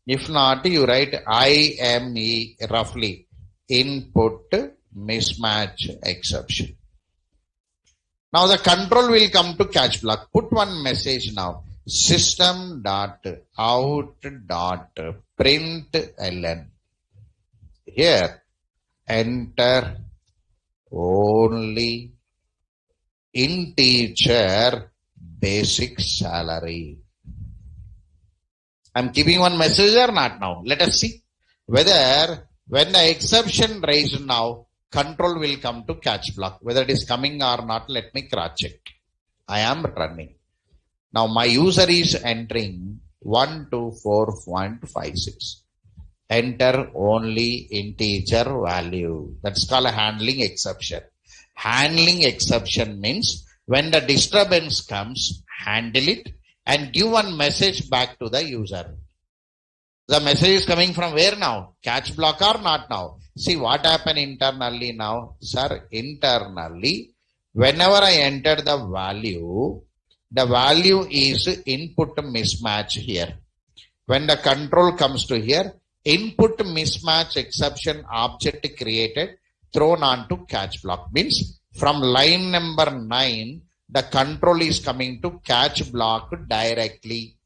If not, you write IME roughly. Input mismatch exception. Now the control will come to catch block. Put one message now. System.out.println. Here, enter only integer basic salary. I'm giving one message or not now. Let us see whether when the exception raised now, control will come to catch block. Whether it is coming or not, let me cross check. I am running. Now my user is entering 124.56. Enter only integer value. That's called a handling exception. Handling exception means when the disturbance comes, handle it and give one message back to the user. The message is coming from where now? Catch block or not now? See what happened internally now? Sir, internally, whenever I enter the value is input mismatch here. When the control comes to here, input mismatch exception object created, thrown onto catch block. Means from line number 9, the control is coming to catch block directly.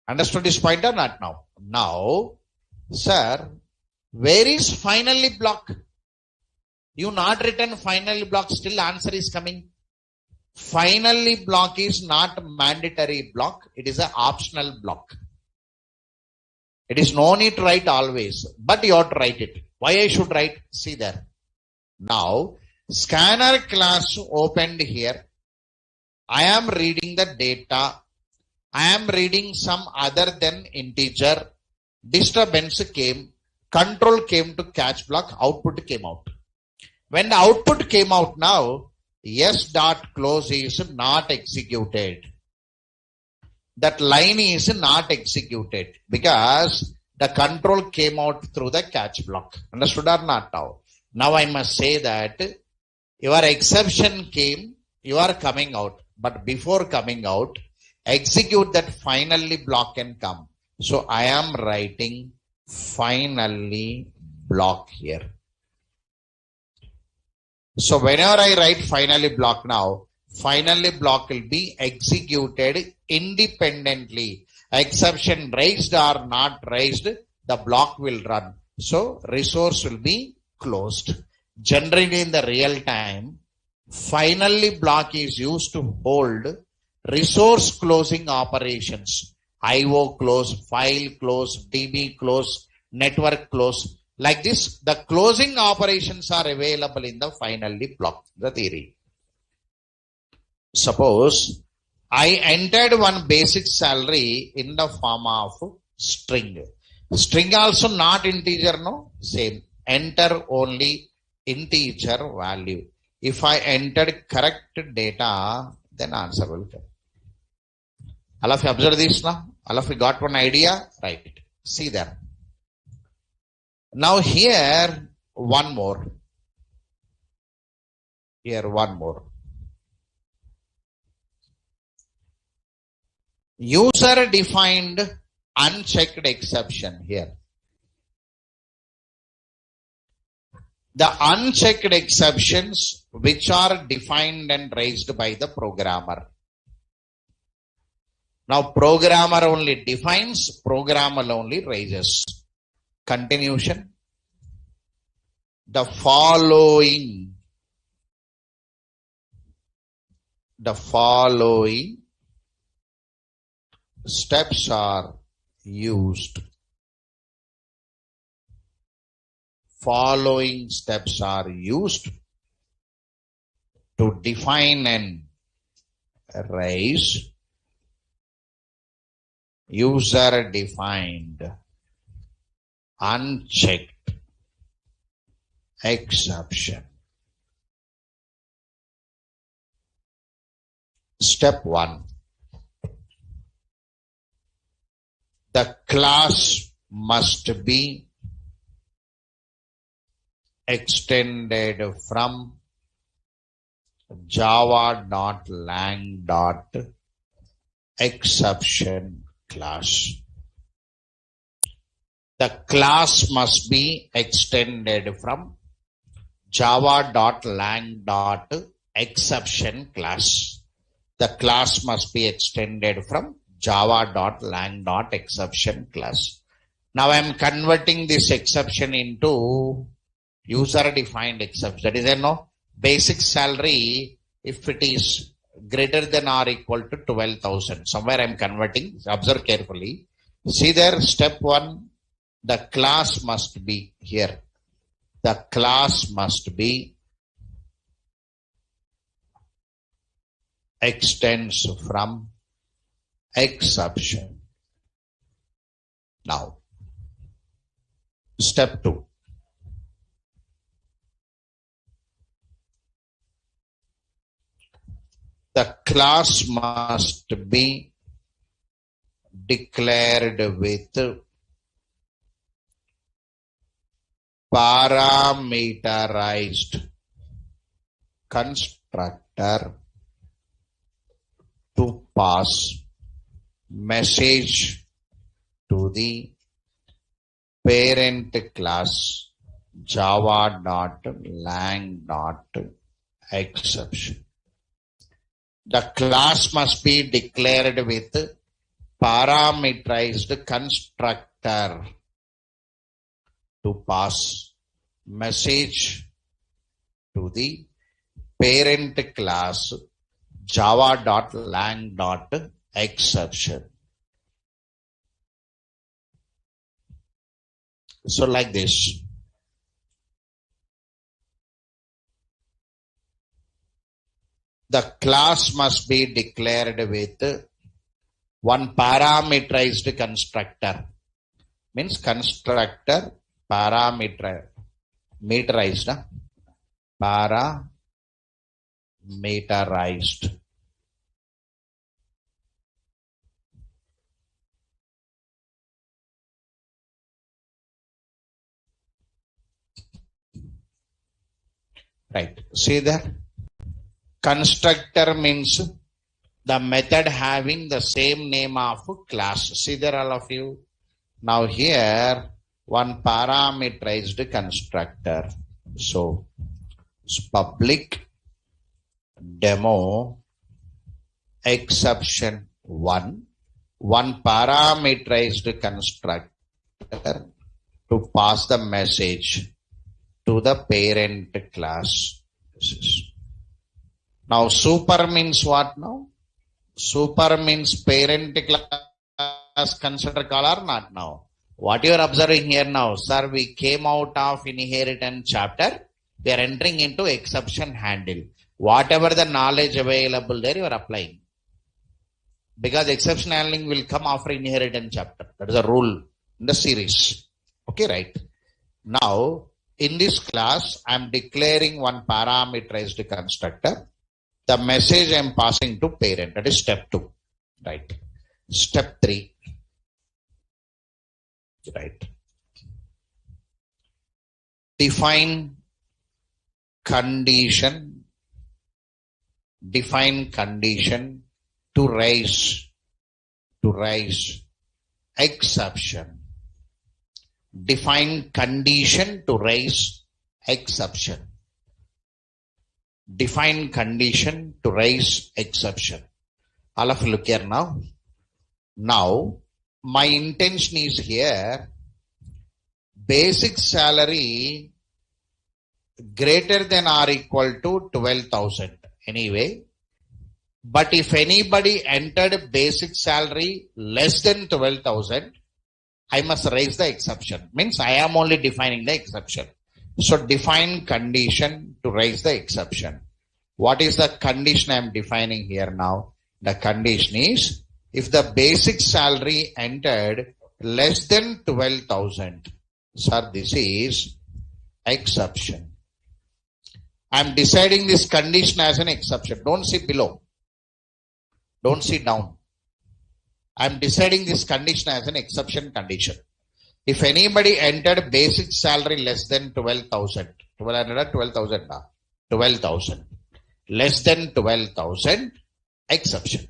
Understood this point or not now? Now, sir, where is finally block? You not written finally block, still answer is coming. Finally block is not mandatory block. It is an optional block. It is no need to write always, but you have to write it. Why I should write? See there. Now, scanner class opened here. I am reading the data. I am reading some other than integer. Disturbance came. Control came to catch block. Output came out. When the output came out now, s.close is not executed. That line is not executed because the control came out through the catch block. Understood or not now? Now I must say that your exception came, you are coming out. But before coming out, execute that finally block can come. So I am writing finally block here. So whenever I write finally block now, finally block will be executed independently. Exception raised or not raised, the block will run. So resource will be closed. Generally in the real time, finally block is used to hold resource closing operations. IO close, file close, DB close, network close. Like this, the closing operations are available in the finally block, the theory. Suppose I entered one basic salary in the form of string. String also not integer, no? Same. Enter only integer value. If I entered correct data, then answer will come. All of you observe this now? All of you got one idea? Write it. See there. Now here, one more. Here, one more. User defined unchecked exception here. The unchecked exceptions which are defined and raised by the programmer. Now programmer only defines, programmer only raises. Continuation. The following steps are used. Following steps are used to define and raise user defined unchecked exception. Step 1. The class must be extended from java.lang.exception class. The class must be extended from java.lang.exception class. The class must be extended from java.lang.exception class. Now I am converting this exception into user defined exception. That is a no basic salary if it is greater than or equal to 12,000. Somewhere I am converting. Observe carefully. See there, step 1. The class must be here. The class must be extends from exception. Now, step 2. The class must be declared with parameterized constructor to pass message to the parent class java.lang.exception. The class must be declared with parameterized constructor to pass message to the parent class java.lang.exception. So like this. The class must be declared with one parameterized constructor. Means constructor parameterized. Parameterized. Right. See there? Constructor means the method having the same name of class. See there, all of you? Now here, one parameterized constructor. So, public demo exception 1, one parameterized constructor to pass the message to the parent class. Now super means what now? Super means parent class consider call or not now? What you are observing here now, sir, we came out of inheritance chapter. We are entering into exception handle. Whatever the knowledge available there, you are applying. Because exception handling will come after inheritance chapter. That is a rule in the series. Okay, right? Now, in this class, I am declaring one parameterized constructor the message I am passing to parent. That is step 2. Right. Step 3. Right. Define condition to raise exception. Define condition to raise exception. Define condition to raise exception. All of you look here now. Now, my intention is here, basic salary greater than or equal to 12,000 anyway. But if anybody entered basic salary less than 12,000, I must raise the exception. Means I am only defining the exception. So define condition to raise the exception. What is the condition I am defining here now? The condition is if the basic salary entered less than 12,000. Sir, this is exception. I am deciding this condition as an exception. Don't see below. Don't see down. I am deciding this condition as an exception condition. If anybody entered basic salary less than 12,000, 12,000, less than 12,000, exception.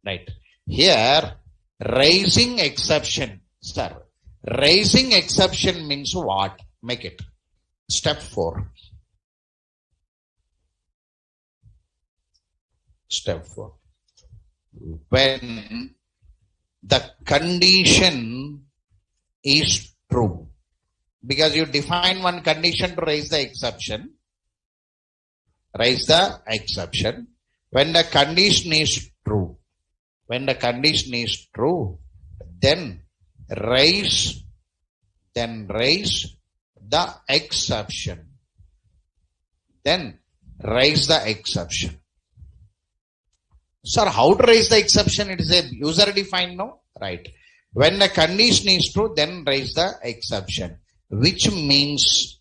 Right. Here, raising exception. Sir, raising exception means what? Make it. Step 4. Step 4. When the condition is true, because you define one condition to raise the exception. Raise the exception. When the condition is true, then raise the exception. Then raise the exception. Sir, how to raise the exception? It is a user defined, no? Right. When the condition is true, then raise the exception. Which means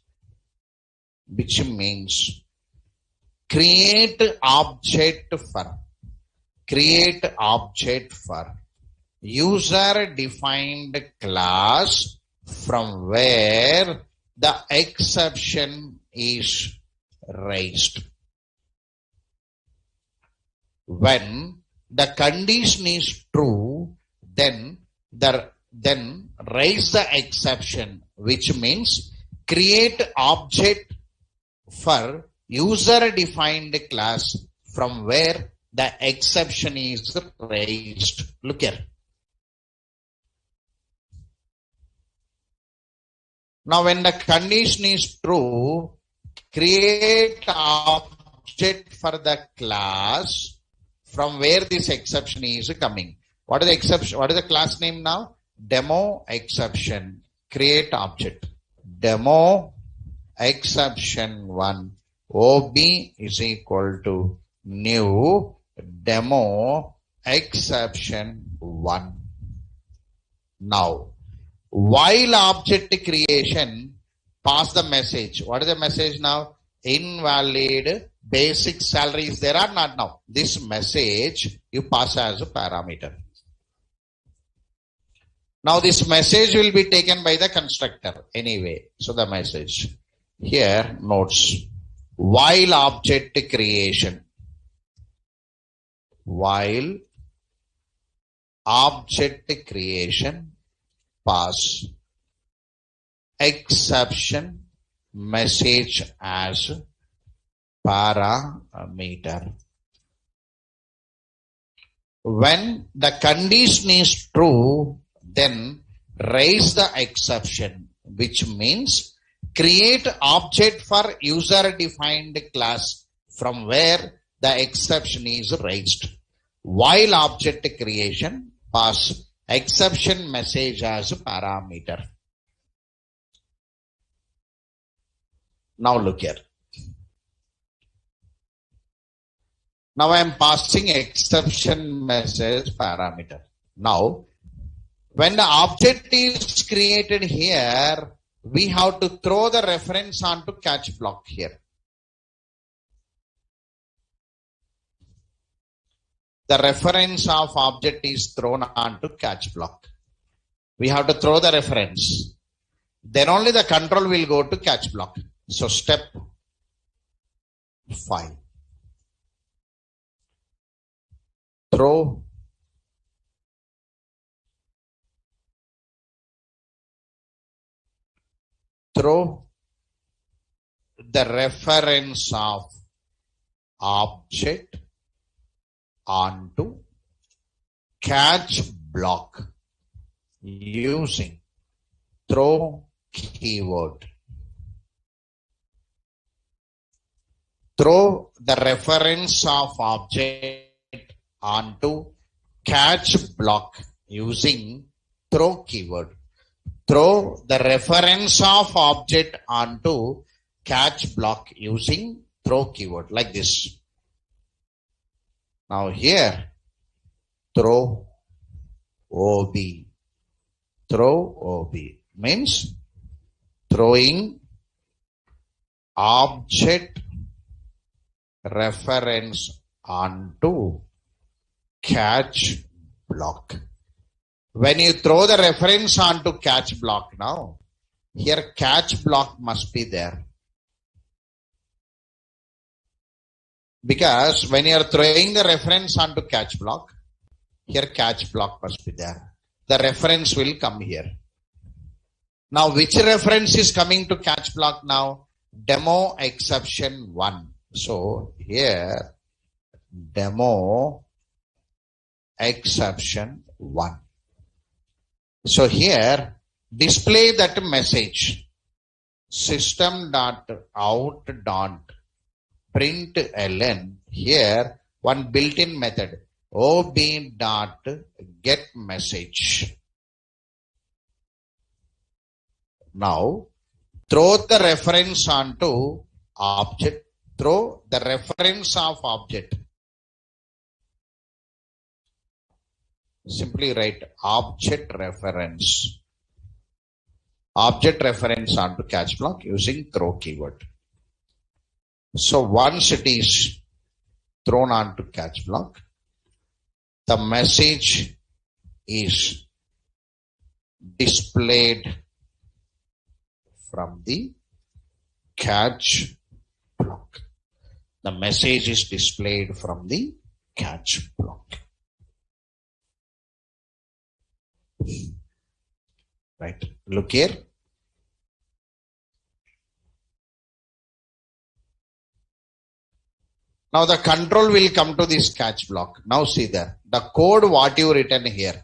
create object for user defined class from where the exception is raised. When the condition is true, then raise the exception, which means create object for user defined class from where the exception is raised. Look here. Now when the condition is true, create object for the class from where this exception is coming. What is the exception? What is the class name now? Demo exception. Create object. Demo exception 1. OB is equal to new demo exception 1. Now, while object creation, pass the message. What is the message now? Invalid basic salary is there or not now? This message you pass as a parameter. Now this message will be taken by the constructor anyway. So the message here notes while object creation. While object creation, pass exception message as parameter. When the condition is true, then raise the exception, which means create object for user defined class from where the exception is raised. While object creation, pass exception message as parameter. Now look here. Now I am passing exception message parameter. Now, when the object is created here, we have to throw the reference onto catch block here. the reference of object is thrown onto catch block. We have to throw the reference. Then only the control will go to catch block. So step 5. Throw the reference of object onto catch block using throw keyword. Throw the reference of object onto catch block using throw keyword. Throw the reference of object onto catch block using throw keyword, like this. Now here, throw OB. Throw OB means throwing object reference onto catch block. When you throw the reference onto catch block now, here catch block must be there. Because when you are throwing the reference onto catch block, here catch block must be there. The reference will come here. Now which reference is coming to catch block now? Demo exception 1. So here demo exception 1. So here display that message system.out.println. Here one built-in method ob.getMessage. Now throw the reference onto object. Throw the reference of object. Simply write object reference. Object reference onto catch block using throw keyword. So once it is thrown onto catch block, the message is displayed from the catch block. The message is displayed from the catch block. Right. Look here. Now the control will come to this catch block. Now see there. The code what you written here.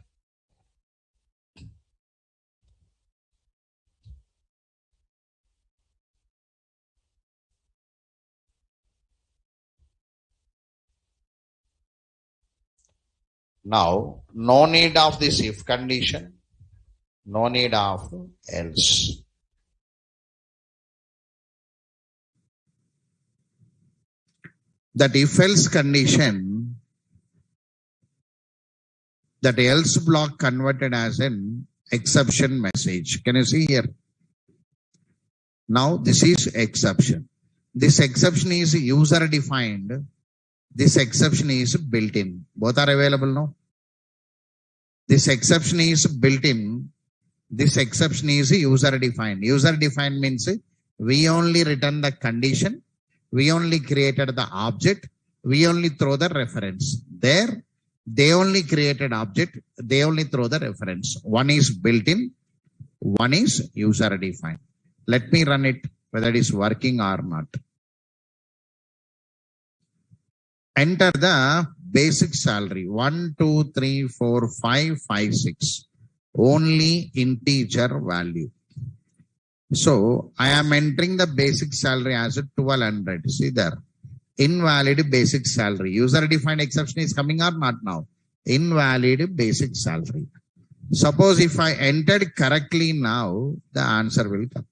Now, no need of this if condition, no need of else. That if else condition, that else block converted as an exception message. Can you see here? Now this is exception. This exception is user defined. This exception is built in. Both are available now. This exception is built in. This exception is user defined. User defined means we only return the condition. We only created the object. We only throw the reference. There, they only created object. They only throw the reference. One is built in. One is user defined. Let me run it whether it is working or not. Enter the basic salary 1, 2, 3, 4, 5, 5, 6. Only integer value. So I am entering the basic salary as a 1200. See there. Invalid basic salary. User defined exception is coming or not now? Invalid basic salary. Suppose if I entered correctly now, the answer will come.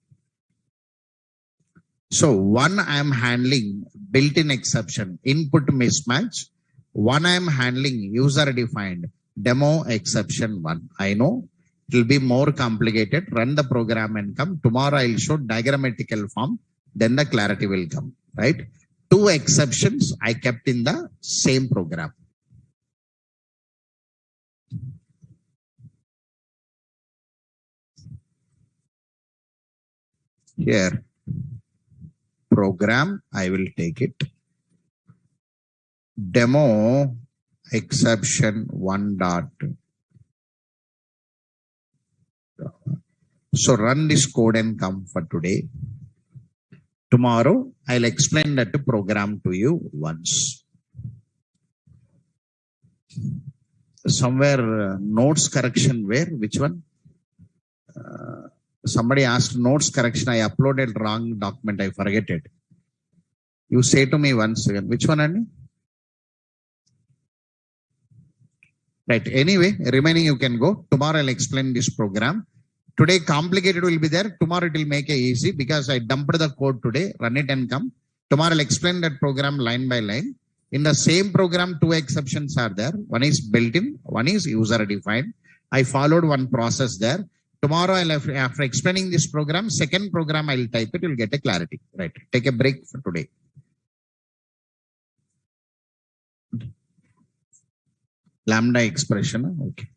So one I am handling built-in exception, input mismatch. One I am handling user defined demo exception 1. I know it will be more complicated. Run the program and come. Tomorrow I will show diagrammatical form. Then the clarity will come. Right? 2 exceptions I kept in the same program. Here, program, I will take it. Demo exception 1 dot. So run this code and come for today. Tomorrow, I'll explain that program to you once. Somewhere notes correction, where? Which one? Somebody asked notes correction. I uploaded wrong document. I forget it. You say to me once again. Which one, Andy? Right. Anyway, remaining you can go. Tomorrow I'll explain this program. Today complicated will be there. Tomorrow it will make it easy because I dumped the code today. Run it and come. Tomorrow I'll explain that program line by line. In the same program, 2 exceptions are there. One is built-in, one is user-defined. I followed one process there. Tomorrow, after explaining this program, second program I'll type it, you'll get a clarity. Right. Take a break for today. Lambda expression. Okay.